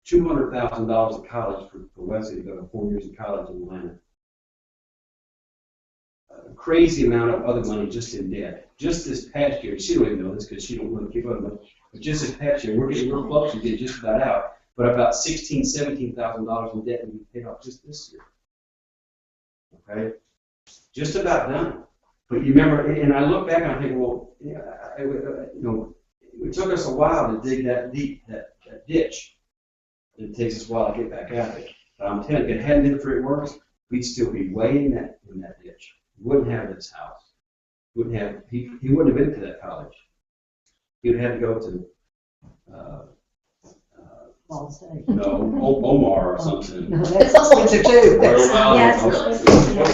$200,000 of college for Wesley to go to 4 years of college in Atlanta. A crazy amount of other money just in debt. Just this past year, she don't even know this because she don't really keep up with it, but just this past year, we're getting real close to getting just about out, but about $16,000, $17,000 in debt and we paid off just this year. Okay? Just about done. But you remember, and I look back and I think, well, yeah, it took us a while to dig that deep, that ditch. It takes us a while to get back out of it. But I'm telling you, if it hadn't been for it works, we'd still be way in that ditch. Wouldn't have this house. He wouldn't have been to that college. He would have to go to Omar or something. No, that's expensive too. What's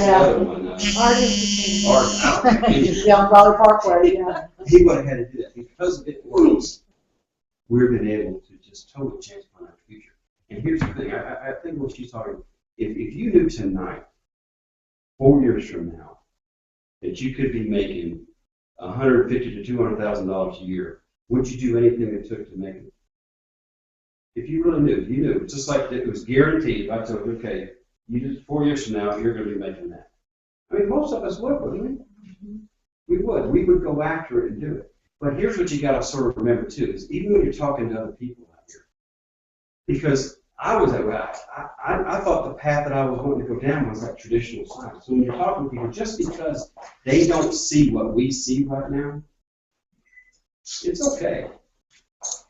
the other one? Young Valley Parkway, yeah. He would have had to do that. Because of it works, we've been able to just totally change our future. And here's the thing, I think what she's talking, if you knew tonight, 4 years from now, that you could be making $150,000 to $200,000 a year, would you do anything it took to make it? If you really knew, you knew. It's just like it was guaranteed. If I told you, okay, you just 4 years from now, you're going to be making that. I mean, most of us would, wouldn't we? Mm-hmm. We would. We would go after it and do it. But here's what you got to sort of remember too: is even when you're talking to other people out here, because I was that way. I thought the path that I was wanting to go down was like traditional science. So when you're talking to people, just because they don't see what we see right now, it's okay.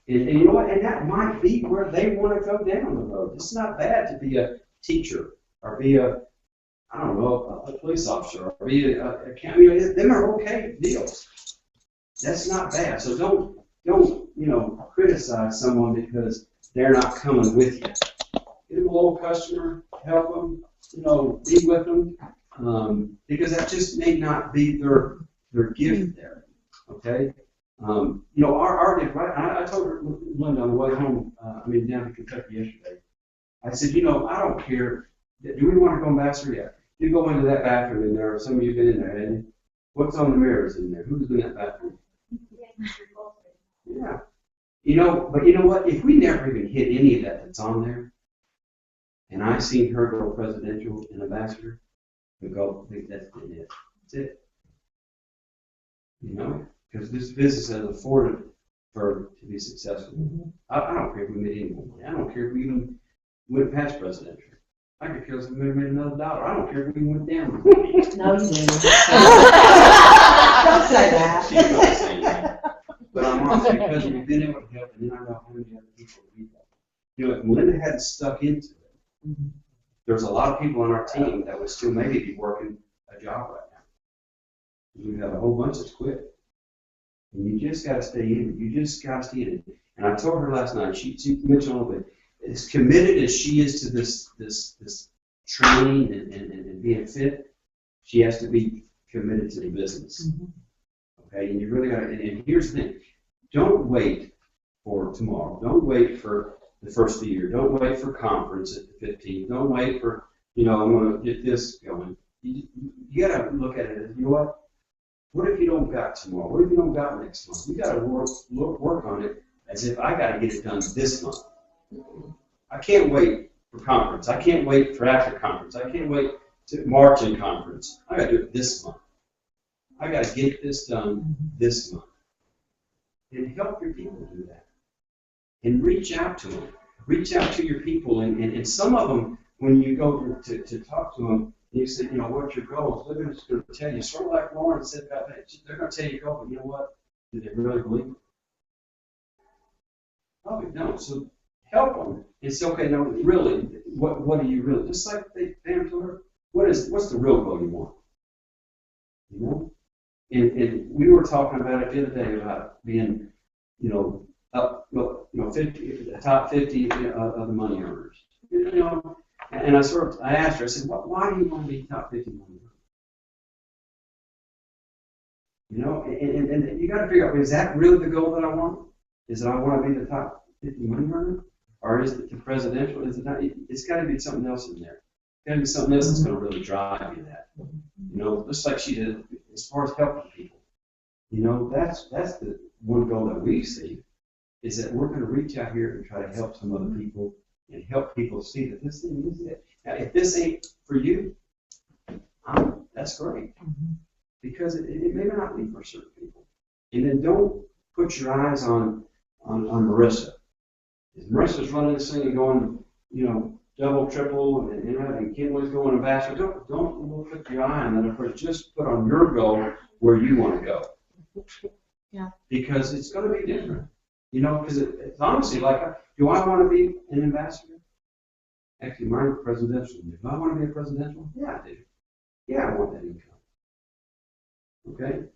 And you know what? And that might be where they want to go down the road. It's not bad to be a teacher or be a police officer or be a county. Them are okay deals. That's not bad. So don't criticize someone because they're not coming with you. Get them a little customer, help them, be with them, because that just may not be their gift there. Okay. I told her, Linda, on the way home, down to Kentucky yesterday, I said, I don't care. Do we want to go ambassador yet? You go into that bathroom in there, some of you've been in there, haven't you? What's on the mirrors in there? Who's in that bathroom? Yeah. But you know what? If we never even hit any of that's on there, and I seen her go presidential and ambassador, we go, I think that's been it. That's it. Because this business has afforded her to be successful. I don't care if we made any more money. I don't care if we even went past presidential. I could care if we made another $1. I don't care if we went down. No, you didn't. Don't say that. She's not saying that. But I'm honest, because we've been able to help, and then I know how many other people we help. If Melinda hadn't stuck into it, there's a lot of people on our team that would still maybe be working a job right now. We have a whole bunch that's quit. And you just got to stay in it. You just got to stay in it. And I told her last night, she mentioned a little bit, as committed as she is to this training and being fit, she has to be committed to the business. Okay, and you really got to, and here's the thing, don't wait for tomorrow. Don't wait for the first of the year. Don't wait for conference at the 15th. Don't wait for, I'm going to get this going. You got to look at it as, you know what? What if you don't got tomorrow? What if you don't got next month? You got to work on it as if I got to get it done this month. I can't wait for conference. I can't wait for after conference. I can't wait to March in conference. I got to do it this month. I got to get this done this month. And help your people do that. And reach out to them. Reach out to your people. And some of them, when you go to talk to them, you say, what's your goals? They're just going to tell you, sort of like Lauren said about that. They're going to tell you your goal, but you know what? Do they really believe it? Probably don't. So help them. And say, okay, no, really, what do you really? Just like they told her, what's the real goal you want? And we were talking about it the other day about being, up, the top 50 of the money earners. And I asked her, I said, why do you want to be top 50 money earners? And you got to figure out, is that really the goal that I want? Is that I want to be the top 50 money earner? Or is it the presidential? Is it not? It's got to be something else in there. It's got to be something else that's going to really drive you that. Just like she did as far as helping people. That's the one goal that we see, is that we're going to reach out here and try to help some other people and help people see that this thing is it. Now, if this ain't for you, that's great. Because it may not be for certain people. And then don't put your eyes on Marissa. If Marissa's running this thing and going, double, triple, and Kimberly's going ambassador, don't put your eye on that. Just put on your goal where you want to go. Yeah. Because it's going to be different. Because it's honestly like, do I want to be an ambassador? Actually, mine presidential. Do I want to be a presidential? Yeah, I do. Yeah, I want that income. Okay?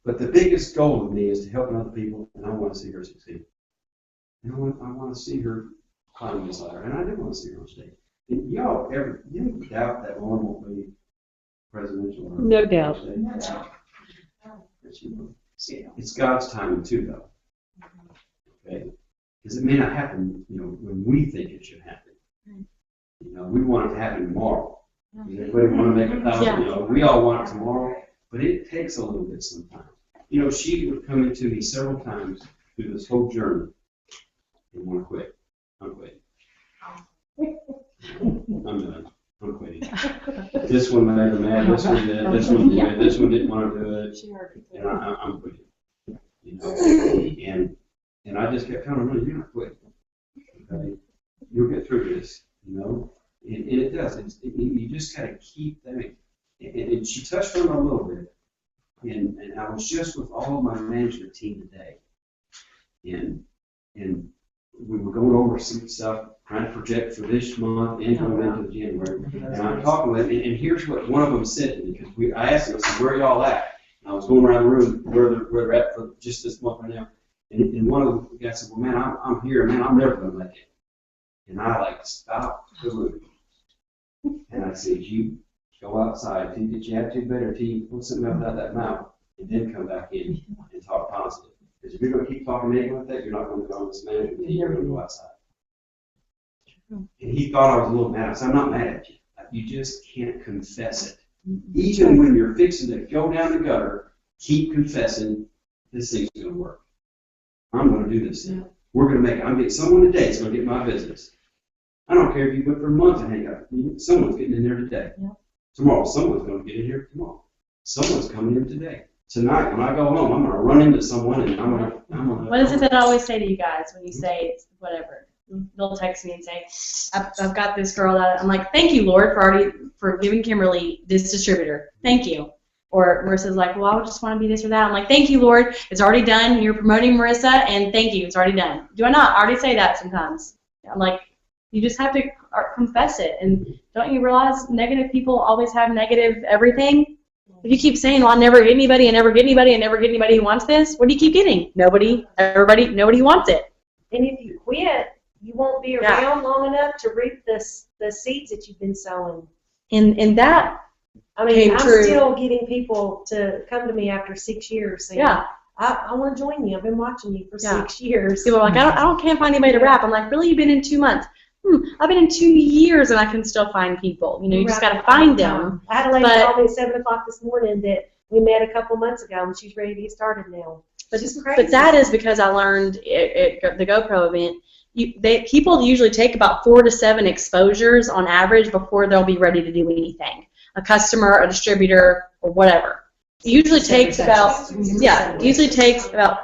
But the biggest goal of me is to help other people, and I want to see her succeed. And I want to see her climb this ladder, and I do want to see her on stage. And you doubt that Lauren won't be presidential? No doubt. No doubt. It's God's timing too, though. Okay? Because it may not happen, when we think it should happen. We want it to happen tomorrow. Everybody want to make 1,000. We all want it tomorrow, but it takes a little bit sometimes. She would come into me several times through this whole journey and want to quit. I'm quitting. I'm done. I'm quitting. This one made her mad. This one did. This one did. This one didn't want to do it. And I'm quitting. And I just kept telling her, you're not quitting. Okay? You'll get through this. And it does. You just got to keep that. And she touched on it a little bit. And I was just with all of my management team today. And we were going over some stuff, trying to project for this month and going into January. And I'm talking with, and here's what one of them said to me, because I asked him, I said, where are y'all at? And I was going around the room where they're at for just this month right now. And one of the guys said, well, man, I'm here, man, I'm never going to make it. And I stopped the room. And I said, you go outside, till you have to better, till you put something out that mouth, and then come back in and talk positive. Because if you're going to keep talking negative like that, you're not going to go on this management team, you're going to go outside. And he thought I was a little mad. I said, I'm not mad at you. you just can't confess it. Even when you're fixing to go down the gutter, keep confessing this thing's going to work. I'm going to do this thing. We're going to make it. I'm getting someone today that's going to get my business. I don't care if you do it for a month and hang up. Someone's getting in there today. Yeah. Tomorrow, someone's going to get in here tomorrow. Someone's coming in today. Tonight, when I go home, I'm going to run into someone and I'm going to. What is it that I always say to you guys when you say it's whatever? They'll text me and say, I've got this girl that I'm like, thank you, Lord, for giving Kimberly this distributor. Thank you. Or Marissa's like, well, I just want to be this or that. I'm like, thank you, Lord. It's already done. You're promoting Marissa, and thank you. It's already done. Do I not? I already say that sometimes. I'm like, you just have to confess it. And don't you realize negative people always have negative everything? If you keep saying, well, I never get anybody, I never get anybody, I never get anybody who wants this, what do you keep getting? Nobody, everybody, nobody wants it. And if you quit, you won't be around long enough to reap the seeds that you've been sowing. And that, I mean, came I'm true. still getting people to come to me after 6 years saying, yeah. I want to join you. I've been watching you for Yeah. 6 years. People are like, can't find anybody to rap. I'm like, really? You've been in 2 months? I've been in 2 years and I can still find people. You know, you just got to find them. I had a lady But- call me at 7 o'clock this morning that we met a couple months ago and she's ready to get started now. But, Just crazy. but that is because I learned at the GoPro event, people usually take about 4 to 7 exposures on average before they'll be ready to do anything. A customer, a distributor, or whatever. It usually takes about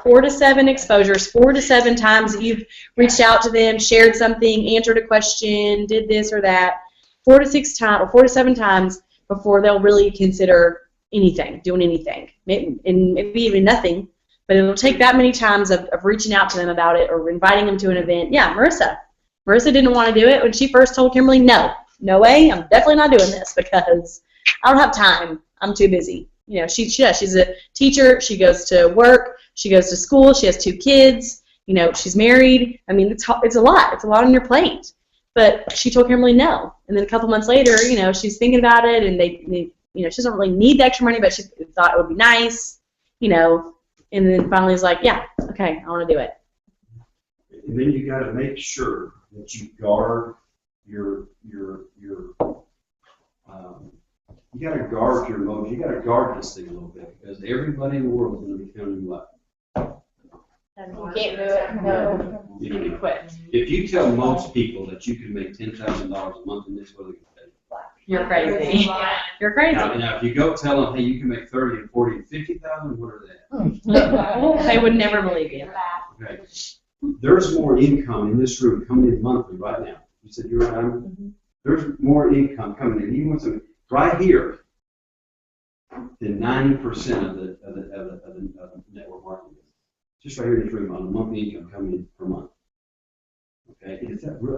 4 to 7 exposures, 4 to 7 times that you've reached out to them, shared something, answered a question, did this or that. 4 to 6 times or 4 to 7 times before they'll really consider anything, doing anything, and maybe even nothing. But it'll take that many times of reaching out to them about it or inviting them to an event. Yeah, Marissa didn't want to do it when she first told Kimberly, no way, I'm definitely not doing this because I don't have time. I'm too busy. You know, she's a teacher. She goes to work. She goes to school. She has 2 kids. You know, she's married. I mean, it's a lot. It's a lot on your plate. But she told Kimberly no. And then a couple months later, you know, she's thinking about it, and they you know, she doesn't really need the extra money, but she thought it would be nice, you know. And then finally was like, yeah, okay, I want to do it. And then you got to make sure that you guard your you got to guard your emotions. You got to guard this thing a little bit because everybody in the world is going to be telling you what. You can't do it. No. You know, Quit. if you tell most people that you can make $10,000 a month in this, what are they going to tell you? You're crazy. You're crazy. Now, if you go tell them, hey, you can make 30 and 40 and 50,000, what are they? They would never believe you. Okay. There's more income in this room coming in monthly right now. You said you're right. There's more income coming in. You want some right here than 90% of the network marketing business. Just right here in this room on the monthly income coming in per month. Okay,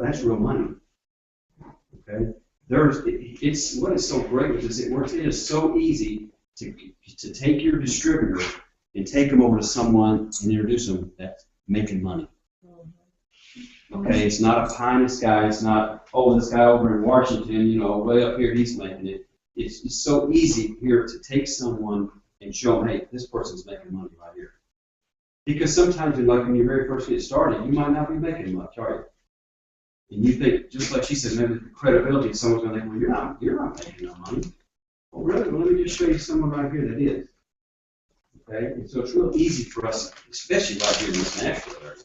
that's real money. Okay, it's what is so great with this. It works. It is so easy to take your distributor and take them over to someone and introduce them that's making money. Okay, it's not a pie in the sky. It's not, oh, this guy over in Washington, you know, way up here, he's making it. It's so easy here to take someone and show them, hey, this person's making money right here. Because sometimes, when you very first get started, you might not be making much, are you? And you think, just like she said, maybe the credibility, someone's going to think, well, you're not making no money. Well, really? Well, let me just show you someone right here that is. Okay? And so it's real easy for us, especially right here in this Nashville area,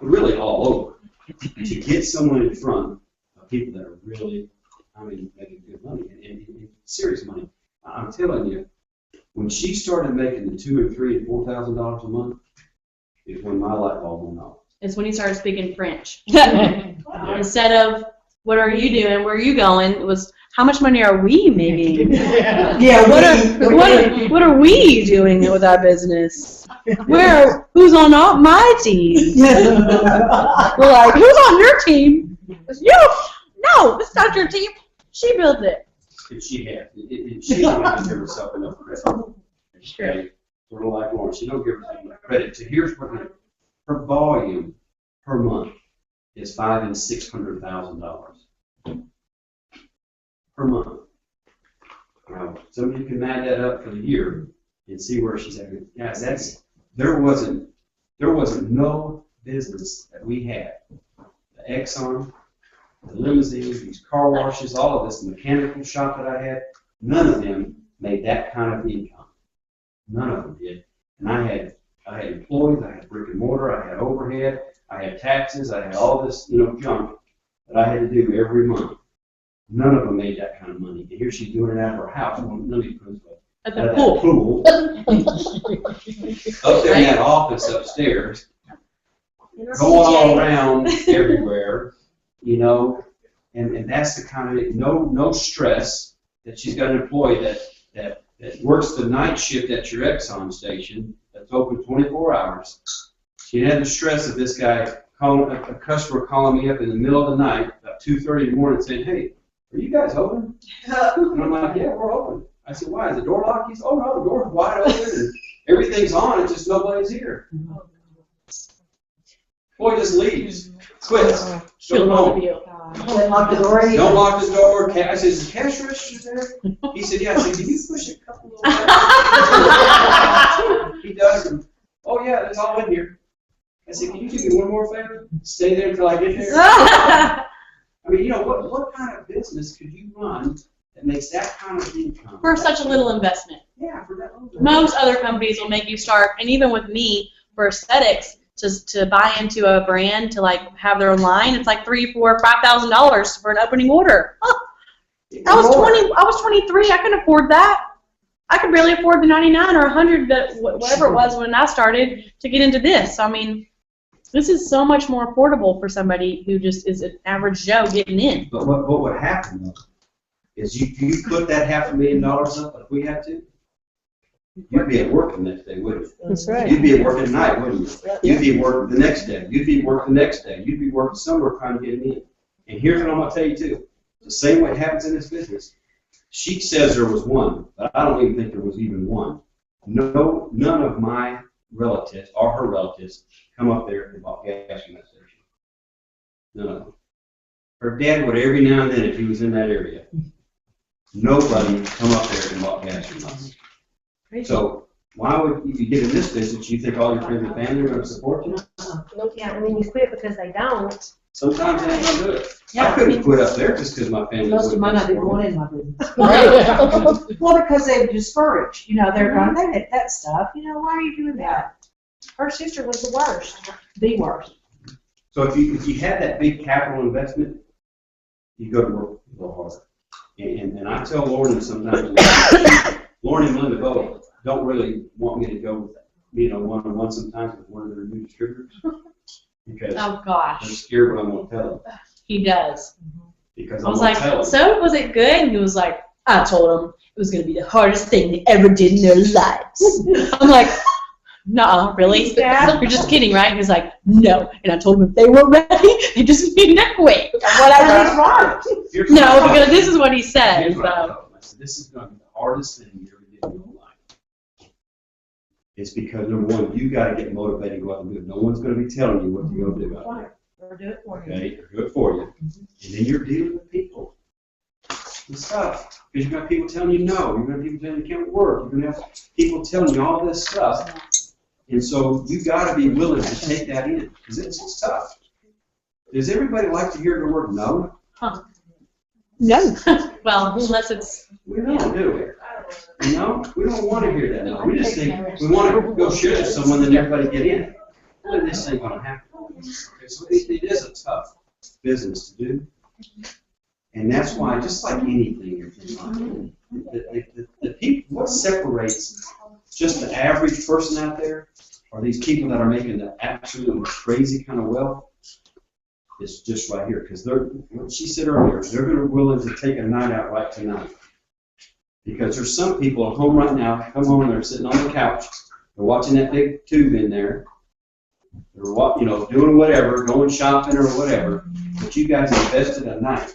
but really all over, to get someone in front of people that are really, making good money and serious money. I'm telling you, when she started making the $2,000 and $3,000 and $4,000 a month, is when my light bulb went off. It's when he started speaking French. Instead of, what are you doing? Where are you going? It was, how much money are we making? Yeah, What are we doing with our business? Who's on my team? We're like, who's on your team? You? No, it's not your team. She built it. And she had. She don't give herself enough credit. Okay? Sort of like Lauren. She don't give herself enough credit. So here's what her volume per month is $500,000 and $600,000 per month. Now, some of you can add that up for the year and see where she's at. Guys, there wasn't no business that we had, the Exxon, the limousines, these car washes, all of this mechanical shop that I had, none of them made that kind of income. None of them did. And I had employees, I had brick and mortar, I had overhead, I had taxes, I had all this, junk that I had to do every month. None of them made that kind of money. And here she's doing it out of her house. Well, let me put it this way. At Out the of pool. that pool. Up there in that office upstairs, going all around everywhere, and that's the kind of, no stress that she's got an employee that works the night shift at your Exxon station that's open 24 hours. She had the stress of this guy a customer calling me up in the middle of the night, about 2:30 in the morning, saying, "Hey, are you guys open?" And I'm like, "Yeah, we're open." I said, "Why, is the door locked?" He said, "Oh no, the door's wide open and everything's on, it's just nobody's here." Boy just leaves, quits, goes home. Don't lock the door either. Don't lock the door. I said, "Is the cash register there?" He said, "Yeah." I said, "Can you push a couple of buttons?" He does, and, "Oh yeah, that's all in here." I said, "Can you do me one more favor? Stay there until I get there." I mean, what kind of business could you run that makes that kind of income? For such a little investment. Yeah, for that little. Most other companies will make you start, and even with me, for aesthetics, to buy into a brand, to like have their own line, it's like $3,000, $4,000, $5,000 for an opening order. Huh. I was 23, I couldn't afford that. I could barely afford the 99 or 100, whatever it was when I started to get into this. I mean, this is so much more affordable for somebody who just is an average Joe getting in. But what would happen though is you put that $500,000 up if we had to, you'd be at work the next day, wouldn't you? That's right. You'd be at work at night, wouldn't you? You'd be at work the next day. You'd be at work the next day. You'd be working somewhere trying to get it in. And here's what I'm going to tell you too. The same way it happens in this business. She says there was one, but I don't even think there was even one. No, none of my relatives or her relatives come up there and bought gas from that station. None of them. Her dad would every now and then if he was in that area. Nobody come up there and bought gas from us. So why would you get in this business? You think all your friends and family are going to support you? Yeah, and then you quit because they don't. Sometimes they ain't going to do it. I couldn't quit up there just because my family. Most of mine I didn't want in my business. Well, because they were discouraged. They're going, they did that stuff. Why are you doing that? Her sister was the worst. The worst. So if you had that big capital investment, you go to work a little harder. And I tell Lauren sometimes, Lauren and Linda both don't really want me to go, one-on-one sometimes with one of their new distributors. Because Oh they're gosh, scared what I'm going to tell them. he does. Because I I'm was going like, to tell them. so was it good? And he was like, I told him it was going to be the hardest thing they ever did in their lives. I'm like, nah, really? Yeah. You're just kidding, right? And he's like, no. And I told him if they were ready, they just needed to quit. Whatever is right. Here's No, what I because told this is what he them. said. Here's what I So. told them. I said, this is going to be the hardest thing you ever did in your whole life. It's because, number one, you got to get motivated and go out and do it. No one's going to be telling you what you're going to do out there. Or do it for you. Okay, or do it for you. And then you're dealing with people and stuff. Because you're going to have people telling you no. You're going to have people telling you can't work. You're going to have people telling you all this stuff. And so you got to be willing to take that in. Because it's tough. Does everybody like to hear the word no? No. Well, unless it's. We don't do it. We don't want to hear that no. We just think we want to go share it with someone and everybody get in. Well, this ain't going to happen. Okay, so it is a tough business to do. And that's why, just like anything in life, the people, what separates just the average person out there are these people that are making the absolutely crazy kind of wealth. It's just right here, because what she said earlier, they're going to be willing to take a night out right tonight. Because there's some people at home right now, come home, they're sitting on the couch, they're watching that big tube in there, they're doing whatever, going shopping or whatever, but you guys invested a night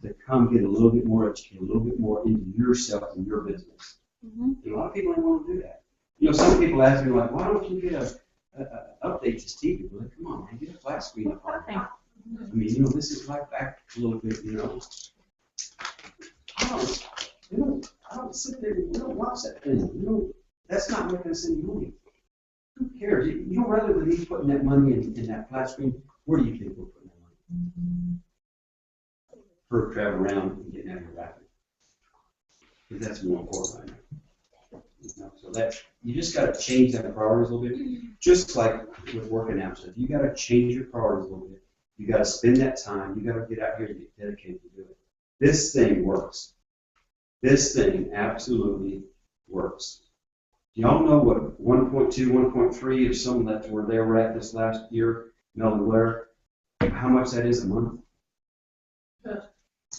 to come get a little bit more educated, a little bit more into yourself and your business. And a lot of people don't want to do that. Some people ask me, like, why don't you get a update this TV? Well, come on, man, get a flat screen up on it. I mean, this is like back a little bit, I don't sit there, we don't watch that thing. That's not making us any money. Who cares? Rather than me putting that money in that flat screen, where do you think we're putting that money? her traveling around and getting out of your rapid. Because that's more important right now. You know, so that, you just got to change that priorities a little bit. Just like with working out stuff, you got to change your priorities a little bit. You got to spend that time. You got to get out here and get dedicated to do it. This thing works. This thing absolutely works. Do y'all know what 1.2, 1.3 of some that were they were at this last year, Melvin Blair, how much that is a month?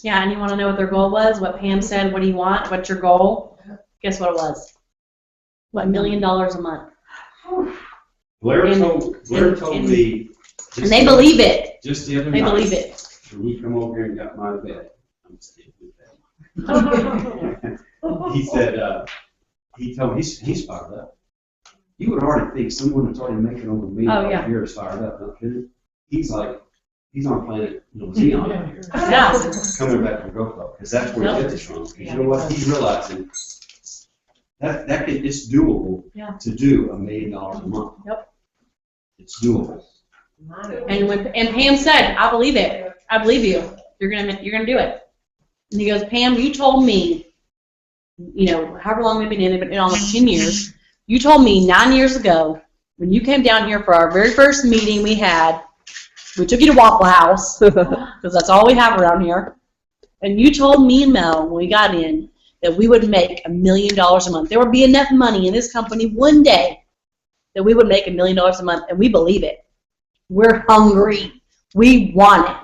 Yeah, and you want to know what their goal was? What Pam said, what do you want? What's your goal? Guess what it was? What, $1 million a month? Blair And- told and- me. And they believe it. Just the other They night. believe it. When he come over here and got my bed, I'm staying with that. He said, he told me he's fired up. You would already think someone that's already making over $1 Oh, million yeah. a year is fired up. Not kidding. He's like, he's on planet Xeon out here. Yeah. Coming back from GoPro, because that's where he gets it from. Because you know what? He's realizing it's doable Yeah. to do $1 million a month. Yep. It's doable. And Pam said, I believe it. I believe you. You're gonna do it. And he goes, Pam, you told me, you know, however long we've been in it, but almost 10 years, you told me 9 years ago when you came down here for our very first meeting we had, we took you to Waffle House, because that's all we have around here, and you told me and Mel when we got in that we would make $1 million a month. There would be enough money in this company one day that we would make $1 million a month, and we believe it. We're hungry. We want it.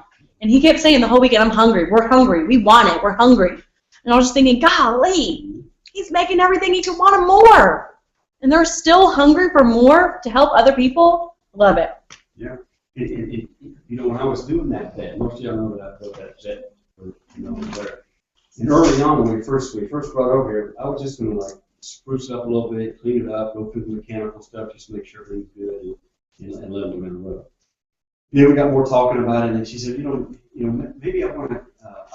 And he kept saying the whole weekend, I'm hungry. We're hungry. We want it. We're hungry. And I was just thinking, golly, he's making everything he could want and more. And they're still hungry for more to help other people. Love it. Yeah. You know, when I was doing that bet, most of y'all know that I built that bet for, you know, there. And early on, when we first brought over here, I was just going to like spruce it up a little bit, clean it up, go through the mechanical stuff, just to make sure everything's good and let them in a row. Then we got more talking about it, and she said, you know, maybe I want to,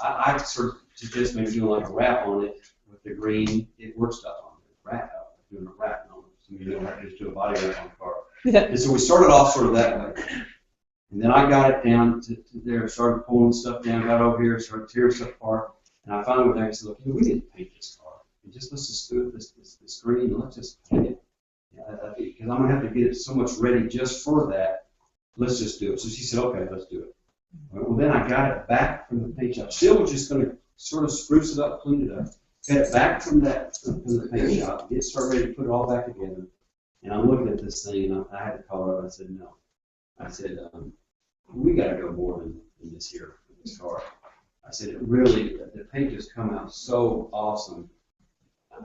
I sort of suggest maybe doing like a wrap on it with the green, it works stuff on it, wrap, doing a wrap on it, so you don't have to just do a body wrap on the car. And so we started off sort of that way. And then I got it down to there, started pulling stuff down, got over here, started tearing stuff apart, and I finally went there and said, look, we need to paint this car. Let's just do it, this green, and let's just paint it. Because I'm going to have to get it so much ready just for that. Let's just do it. So she said, okay, let's do it. Well, then I got it back from the paint shop. Still was just going to sort of spruce it up, clean it up. Got it back from the paint shop, get started ready to put it all back together. And I'm looking at this thing, and I had to call her. I said, no. I said, we got to go more than this here, this car. I said, it really, the paint just come out so awesome.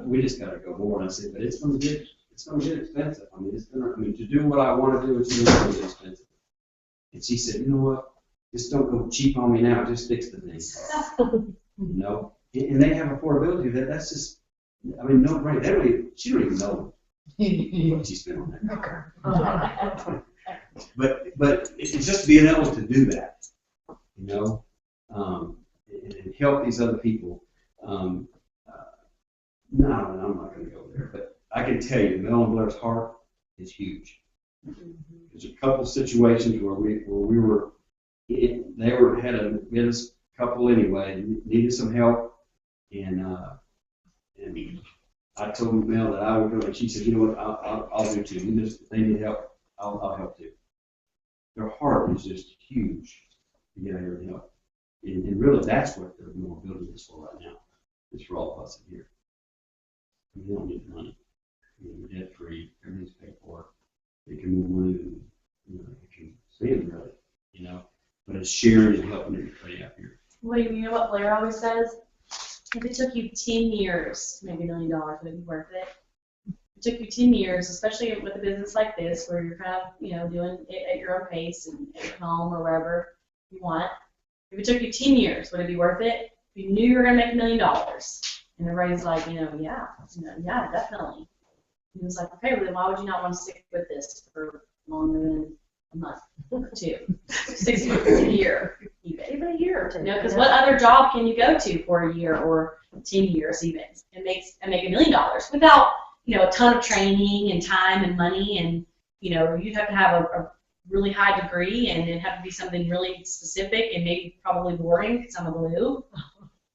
We just got to go more. And I said, but it's going to get expensive. I mean, to do what I want to do, it's going to get expensive. And she said, you know what? Just don't go cheap on me now. Just fix the thing. You know? And they have affordability. That's just, I mean, no brain. She don't even know what she spent on that car. But it's just being able to do that, you know, and help these other people. No, I'm not going to go there, but I can tell you, Mel and Blair's heart is huge. There's a couple situations where we were, we had a couple anyway, needed some help, and I told Mel that I would go, and she said, you know what, I'll do too. If they need help, I'll help too. Their heart is just huge to get out here and help. And really, that's what they're more building this for right now. It's for all of us in here. We don't need money. We're debt free. Everything's paid for. They can move money and, you know, they can spend really, you know. But it's sharing and helping everybody out here. Well, you know what Blair always says? If it took you 10 years to make $1 million, would it be worth it? It took you 10 years, especially with a business like this, where you're kind of, you know, doing it at your own pace and at your home or wherever you want. If it took you 10 years, would it be worth it? If you knew you were going to make $1 million, and everybody's like, yeah, definitely. He was like, okay, well, then why would you not want to stick with this for longer than a month or 2, 6 months, a year, even a year or 2? You know, because what other job can you go to for a year or 10 years even and make $1 million without, you know, a ton of training and time and money, and you know, you'd have to have really high degree, and it had to be something really specific and maybe probably boring because I'm a blue,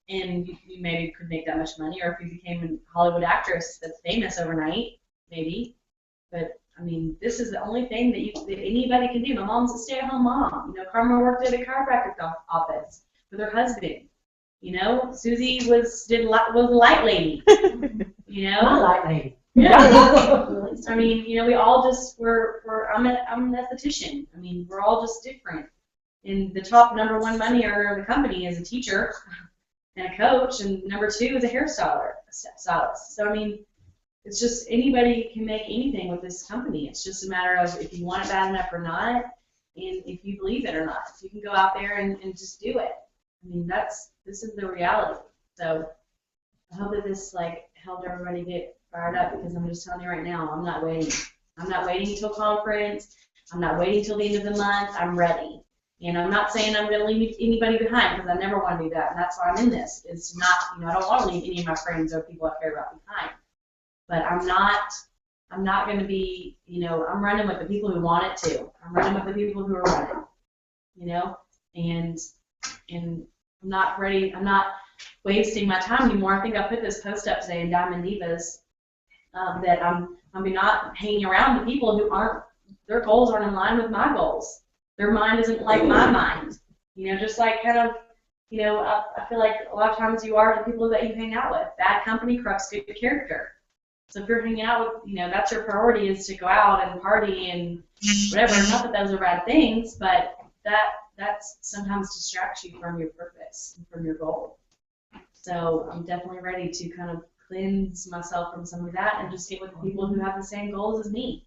and you maybe could make that much money, or if you became a Hollywood actress that's famous overnight, maybe. But I mean, this is the only thing that anybody can do. My mom's a stay-at-home mom. You know, Karma worked at a chiropractic office with her husband. You know, Susie was a light lady. You know, My light lady. yeah. I mean, you know, we all just I'm an esthetician. I mean, we're all just different. And the top number one money earner in the company is a teacher and a coach, and number two is a stylist. So I mean, it's just anybody can make anything with this company. It's just a matter of if you want it bad enough or not, and if you believe it or not. If you can go out there and just do it. I mean, this is the reality. So I hope that this helped everybody get fired up, because I'm just telling you right now, I'm not waiting. I'm not waiting until conference. I'm not waiting until the end of the month. I'm ready. And I'm not saying I'm going to leave anybody behind, because I never want to do that. And that's why I'm in this, is to not, I don't want to leave any of my friends or people I care about behind. But I'm not going to be, I'm running with the people who want it too. I'm running with the people who are running, and I'm not ready. I'm not wasting my time anymore. I think I put this post up today in Diamond Divas that I'm not hanging around the people who their goals aren't in line with my goals. Their mind isn't like my mind. Just like kind of, I feel like a lot of times you are the people that you hang out with. Bad company corrupts good character. So if you're hanging out with, that's your priority, is to go out and party and whatever. Not that those are bad things, but that sometimes distracts you from your purpose and from your goal. So I'm definitely ready to kind of cleanse myself from some of that and just get with the people who have the same goals as me.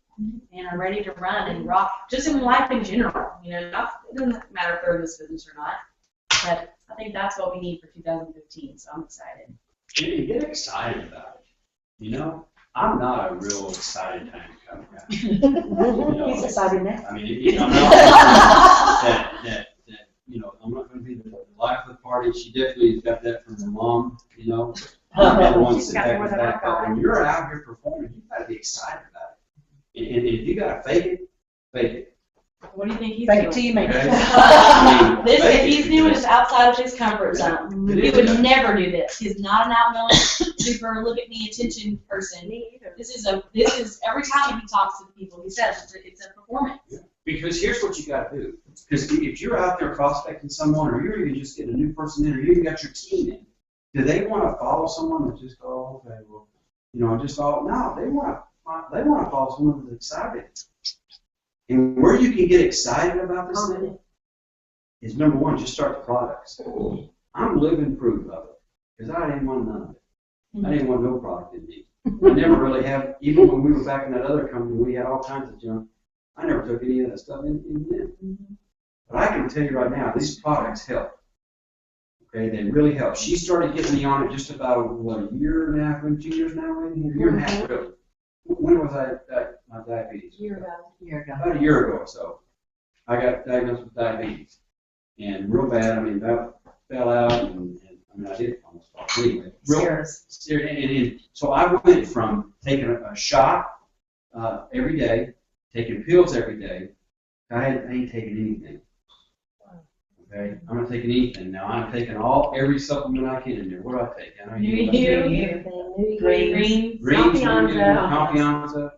And I'm ready to run and rock, just in life in general. It doesn't matter if they're in this business or not. But I think that's what we need for 2015. So I'm excited. You get excited about it. I'm not a real excited kind of guy. He's excited now. I mean, I'm not I'm not going to be the life of the party. She definitely has got that from her mom. I'm the one to sit back and back. But when you're out here performing, you've got to be excited about it. And if you got to fake it, fake it. What do you think he's Fake doing? it till you make it. If he's doing is outside of his comfort zone. He would never do this. He's not an outgoing, super look at me attention person. Me either. This is every time he talks to people, he says it's a performance. Yeah. Because here's what you got to do. Because if you're out there prospecting someone, or you're even just getting a new person in, or you even got your team in, do they want to follow someone that just go, okay, well, no, they want to follow someone that's excited. And where you can get excited about this thing is, number one, just start the products. I'm living proof of it, because I didn't want none of it. I didn't want no product in me. I never really have, even when we were back in that other company, we had all kinds of junk. I never took any of that stuff in them. But I can tell you right now, these products help. Okay, they really help. She started getting me on it just about, a year and a half, 2 years now, maybe? A year and a half, really. When was my diabetes? A year ago. About a year ago or so, I got diagnosed with diabetes, and real bad. I mean, that fell out, and I did almost fall. Anyway, and so I went from taking a shot every day, taking pills every day. I ain't taking anything. Okay, I'm not taking anything now. I'm taking every supplement I can in there. What do I take? Greens, Confianza.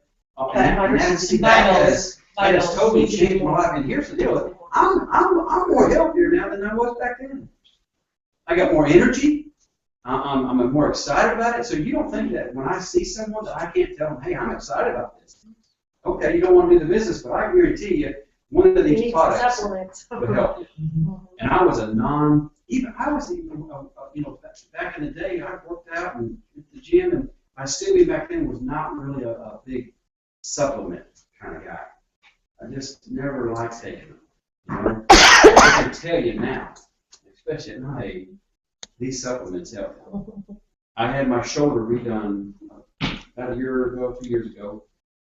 That has totally changed my life. And here's the deal: I'm more healthier now than I was back then. I got more energy. I'm more excited about it. So you don't think that when I see someone that I can't tell them, hey, I'm excited about this. Okay, you don't want to do the business, but I guarantee you, one of these products would help you. And I was back in the day, I worked out and at the gym, and I still back then was not really a big supplement kind of guy. I just never liked taking them. I can tell you now, especially at my age, these supplements help. I had my shoulder redone about a year ago, 2 years ago,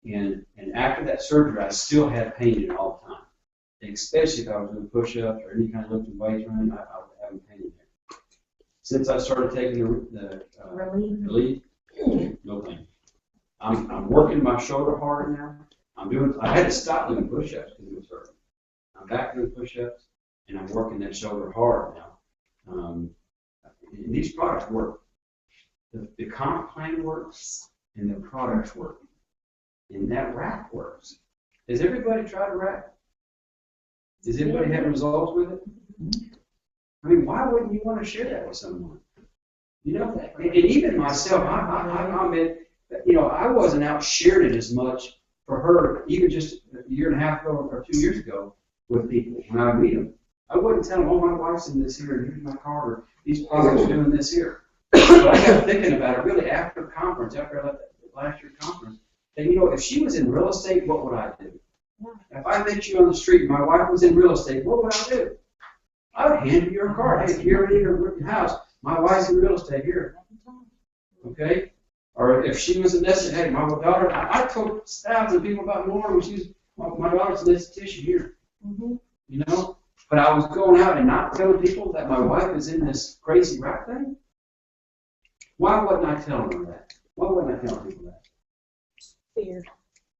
and after that surgery, I still had pain in it all the time. Especially if I was doing push-ups or any kind of lifting weights or anything, I was having pain in there. Since I started taking the relief, no pain. I'm working my shoulder harder now. I had to stop doing push-ups because it was hurting. I'm back doing push-ups, and I'm working that shoulder hard now. And these products work. The comp plan works, and the products work. And that wrap works. Has everybody tried a wrap? Does anybody have results with it? I mean, why wouldn't you want to share that with someone? You know, and even myself, I mean, you know, I wasn't out sharing it as much for her, even just a year and a half ago or 2 years ago with people when I meet them. I wouldn't tell them, oh, my wife's in this here, and here's my card, or these products are doing this here. But I got thinking about it really after conference, after I left last year's conference, that, you know, if she was in real estate, what would I do? If I met you on the street and my wife was in real estate, what would I do? I would hand you your card. Hey, if you ever need a house, my wife's in real estate here. Okay? Or if she was a nested, hey, my daughter, I told thousands of people about Lauren when she was, my daughter's a nested tissue here. You know? But I was going out and not telling people that my wife is in this crazy rap thing. Why wouldn't I tell them that? Why wouldn't I tell people that? Fear.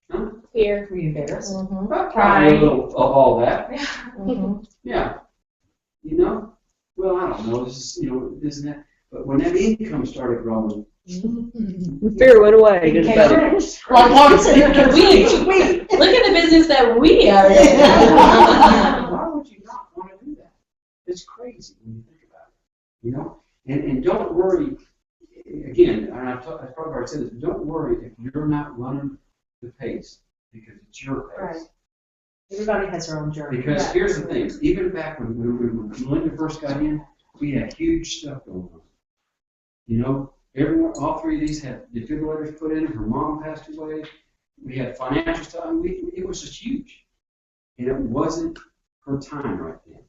Huh? Fear. Were you embarrassed? Probably a little of all that. Mm-hmm. Yeah. You know? Well, I don't know. This is, you know, this and that. But when that income started growing, The fear went away. Just about it. Like Lauren said, We look at the business that we are in. why would you not want to do that? It's crazy when you think about it. You know? And don't worry, again, and I've probably already said this, don't worry if you're not running the pace, because it's your pace. Right. Everybody has their own journey. Because here's the thing, even back when Melinda first got in, we had huge stuff going on. You know, everyone, all three of these had defibrillators put in, her mom passed away, we had financial stuff, it was just huge. And it wasn't her time right then.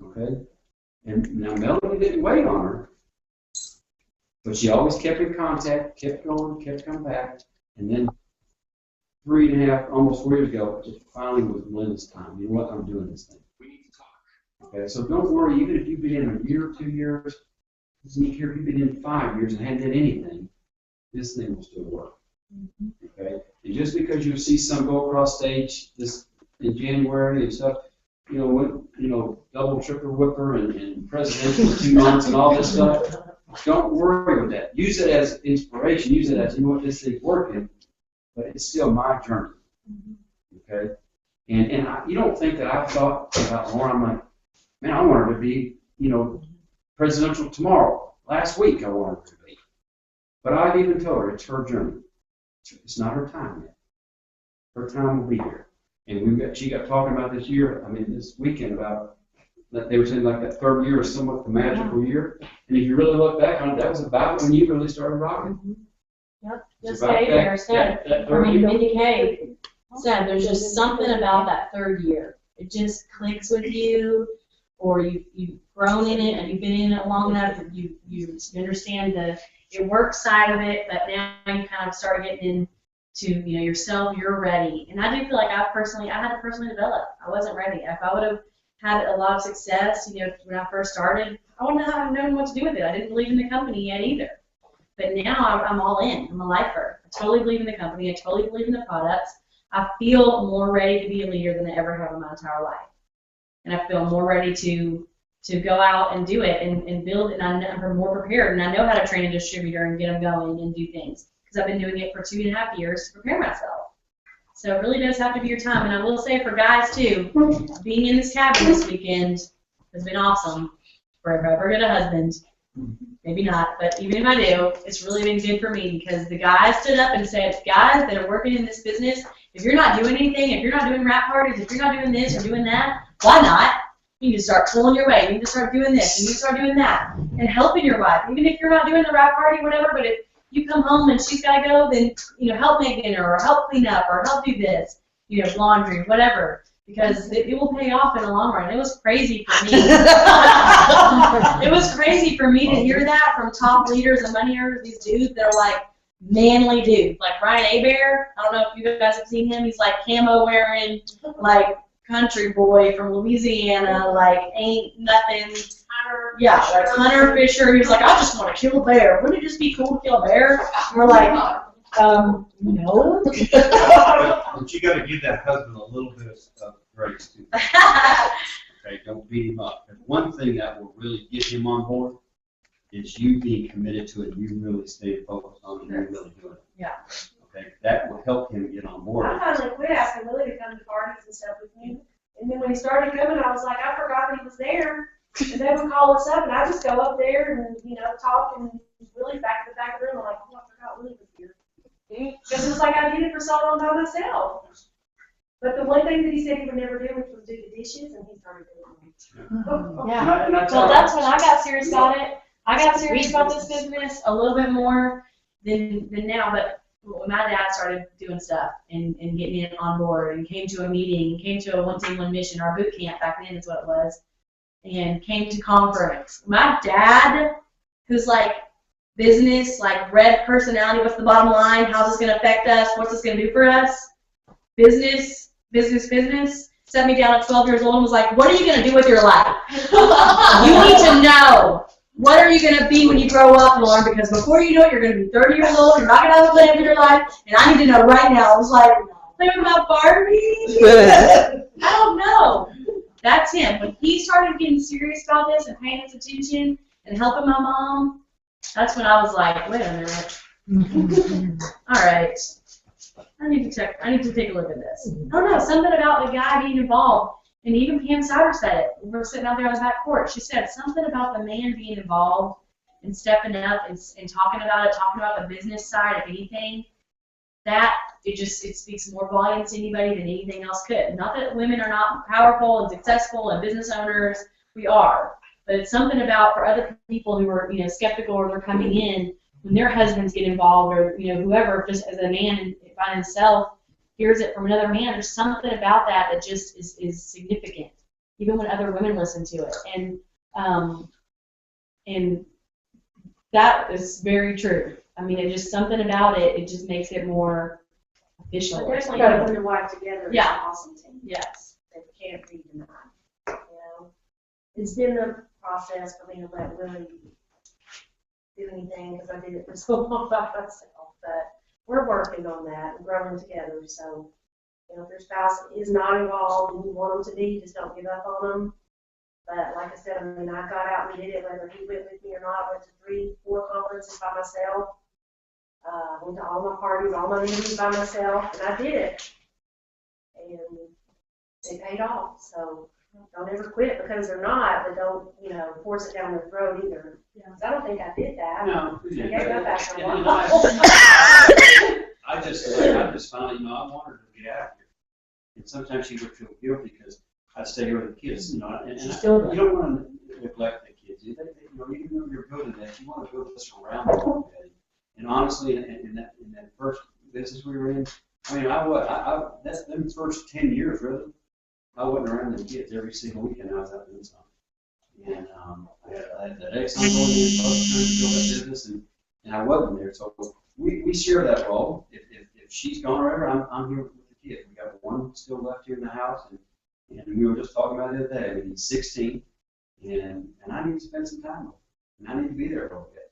Okay? And now Melanie didn't wait on her, but she always kept in contact, kept going, kept coming back, and then 3.5, almost 4 years ago, it finally was Melinda's time. You know what? I'm doing this thing. We need to talk. Okay, so don't worry, even if you've been in a year or 2 years, doesn't care if you've been in 5 years and hadn't done anything, this thing will still work. Okay? And just because you see some go across stage this in January and stuff, you know, what, you know, double, triple whipper and presidential 2 months and all this stuff, don't worry with that. Use it as inspiration. Use it as, you know what, this thing's working, but it's still my journey. Okay? And you don't think that I've thought about Lauren. I'm like, man, I want her to be, you know, presidential tomorrow. Last week I wanted her to be. But I've even told her it's her journey. It's not her time yet. Her time will be here. And she got talking about this year, this weekend, about that they were saying like that third year is somewhat the magical year. And if you really look back on it, that was about when you really started rocking. Yep, It's just about Kay there said, that I third mean, year. Mindy Kay said, there's just something about that third year. It just clicks with you, or you've grown in it, and you've been in it long enough that you understand it work side of it, but now you kind of start getting into, you know, yourself, you're ready. And I do feel like I had to personally develop. I wasn't ready. If I would have had a lot of success, you know, when I first started, I wouldn't have known what to do with it. I didn't believe in the company yet either. But now I'm all in. I'm a lifer. I totally believe in the company. I totally believe in the products. I feel more ready to be a leader than I ever have in my entire life. And I feel more ready to go out and do it and build, and I'm more prepared. And I know how to train a distributor and get them going and do things, because I've been doing it for 2.5 years to prepare myself. So it really does have to be your time. And I will say for guys too, being in this cabin this weekend has been awesome. For if I ever get a husband, maybe not, but even if I do, it's really been good for me, because the guys stood up and said, guys that are working in this business, if you're not doing anything, if you're not doing wrap parties, if you're not doing this or doing that, why not? You need to start pulling your weight. You need to start doing this. You need to start doing that. And helping your wife. Even if you're not doing the wrap party, whatever, but if you come home and she's got to go, then, you know, help make dinner or help clean up or help do this, you know, laundry, whatever. Because it will pay off in the long run. It was crazy for me. It was crazy for me to hear that from top leaders and money earners, these dudes that are like manly dudes. Like Ryan Hebert, I don't know if you guys have seen him. He's like camo wearing, like country boy from Louisiana, like ain't nothing. Yeah, like Hunter Fisher. He was like, I just want to kill a bear. Wouldn't it just be cool to kill a bear? And we're like, No. But you gotta give that husband a little bit of grace too. Okay, don't beat him up. And one thing that will really get him on board is you being committed to it, you really stay focused on it, you really doing it. Yeah. Okay, that will help him get on board. I finally quit asking Willie to come to parties and stuff with me. And then when he started coming, I was like, I forgot that he was there. And they would call us up, and I just go up there and, talk, and Willie's back in the back room. I'm like, oh, I forgot Willie was here. Because it was like I did it for so long by myself. But the one thing that he said he would never do, which was do the dishes, and he started doing them. Yeah. And that's Well, all that's right. when I got serious about it. I got serious about this business a little bit more than now, but when my dad started doing stuff and getting it on board and came to a meeting, came to a one team, one mission, our boot camp back then is what it was, and came to conference. My dad, who's like business, like red personality, what's the bottom line? How's this going to affect us? What's this going to do for us? Business, set me down at 12 years old and was like, what are you going to do with your life? You need to know. What are you going to be when you grow up, Lauren? Because before you know it, you're going to be 30 years old, you're not going to have a plan for your life, and I need to know right now. I was like, think about Barbie? I don't know. That's him. When he started getting serious about this and paying his attention and helping my mom, that's when I was like, wait a minute. All right. I need to take a look at this. I don't know, something about the guy being involved. And even Pam Sider said it. We were sitting out there on the back porch. She said something about the man being involved and stepping up and talking about the business side of anything. That it speaks more volumes to anybody than anything else could. Not that women are not powerful and successful and business owners. We are. But it's something about for other people who are skeptical or they're coming in when their husbands get involved or whoever just as a man by himself hears it from another man. There's something about that just is significant, even when other women listen to it. And that is very true. I mean, it's just something about it. It just makes it more official. So definitely husband and wife together is an awesome team. Yes. It can't be denied. It's been the process for me to let Willie do anything because I did it for so long by myself. But we're working on that and growing together. So, if your spouse is not involved and you want them to be, just don't give up on them. But like I said, I got out and did it, whether he went with me or not. I went to 3-4 conferences by myself. Went to all my parties, all my meetings by myself, and I did it. And it paid off. So don't ever quit because they're not, but don't, force it down their throat either. Because I don't think I did that. No, I gave up after a and while. I just found, I want her to get out of here. And sometimes she would feel guilty because I'd stay here with the kids, and you don't want to neglect the kids. Even though you're good at that, you want to build this around them a bit. And honestly, in that first business we were in, that's them first 10 years, really. I wasn't around the kids every single weekend. I was out doing something. And I had that excellent going in, trying to build that business, and I wasn't there. So we share that role. If she's gone or whatever, I'm here with the kids. We got one still left here in the house, and we were just talking about it the other day. He's 16, and I need to spend some time with him, and I need to be there a little bit.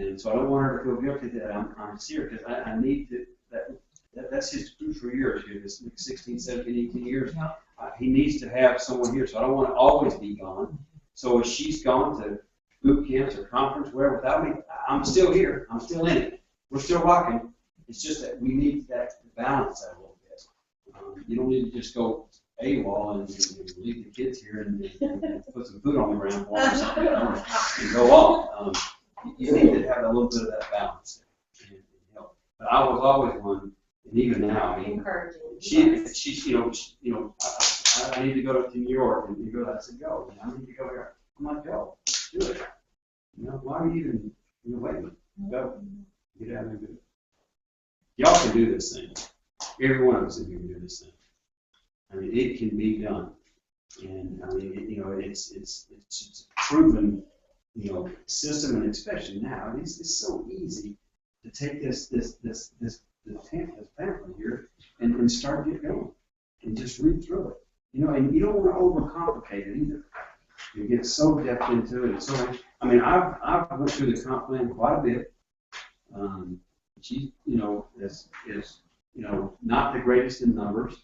And so I don't want her to feel guilty that I'm serious, because I need to, that's his crucial years here, this 16, 17, 18 years. Yeah. He needs to have someone here, so I don't want to always be gone. So if she's gone to boot camps or conference, wherever, without me, I'm still here. I'm still in it. We're still rocking. It's just that we need that to balance that a little bit. You don't need to just go AWOL and leave the kids here and put some food on the ground for them or something, and go off. You need to have a little bit of that balance there. But I was always one, and even now, Encouraging. she's I need to go to New York, and you go. I said, go. I need to go here. I'm like, go, do it. Why are you even waiting? Go, get out and do it. Y'all can do this thing. Every one of us can do this thing. I mean, it can be done, and I mean, it's a proven, system, and especially now, it's so easy to take this pamphlet here and start getting going, and just read through it. And you don't want to overcomplicate it either. You get so depth into it. And so, I've went through the comp plan quite a bit. She, is not the greatest in numbers.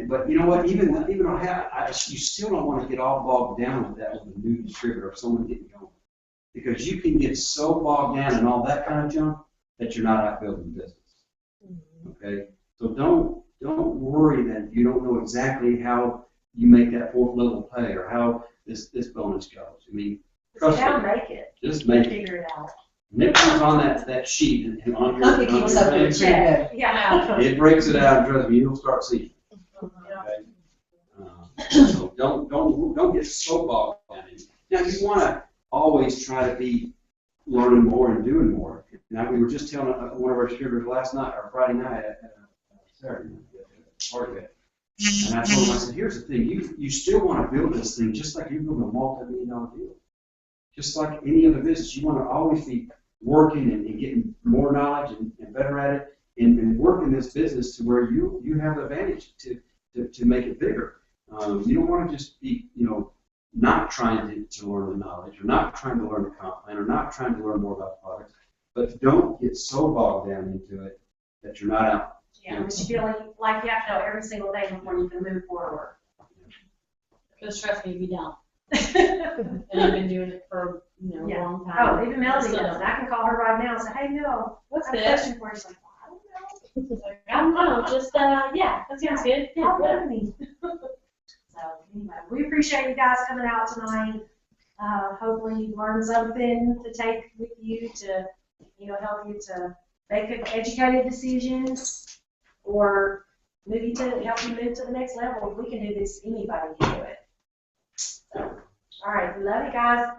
But you know what? Even on you still don't want to get all bogged down with that with a new distributor or someone getting going, because you can get so bogged down in all that kind of junk that you're not out building business. Okay, so don't worry that you don't know exactly how you make that fourth level pay or how this bonus goes. I mean, trust Just me, make it. just make it. Figure it out. And it comes on that sheet and on your, Cookie keeps up with thing, it. Yeah. it breaks it out, and trust me, you'll start seeing. Okay? So don't get so bogged down in it. Now you want to always try to be learning more and doing more. Now we were just telling one of our distributors last night or Friday night at Saturday night, part of it. And I told him, I said, here's the thing, you still want to build this thing just like you're building a multi-million-dollar deal. Just like any other business, you want to always be working and getting more knowledge and better at it and working this business to where you have the advantage to make it bigger. You don't want to just be, not trying to learn the knowledge or not trying to learn the comp plan or not trying to learn more about the products, but don't get so bogged down into it that you're not out. Yeah, but you feel like you have to know every single day before you can move forward. Because trust me, you don't. And I've been doing it for a long time. Oh, even Melody does. I can call her right now and say, hey, Mel, What's I have a this? question for you. She's like, well, I don't know. I don't know. Just yeah, that sounds good. How Yeah. about me? So anyway, we appreciate you guys coming out tonight. Hopefully you learned something to take with you to, help you to make educated decisions or maybe to help you move to the next level. If we can do this, anybody can do it. So, all right, we love you guys.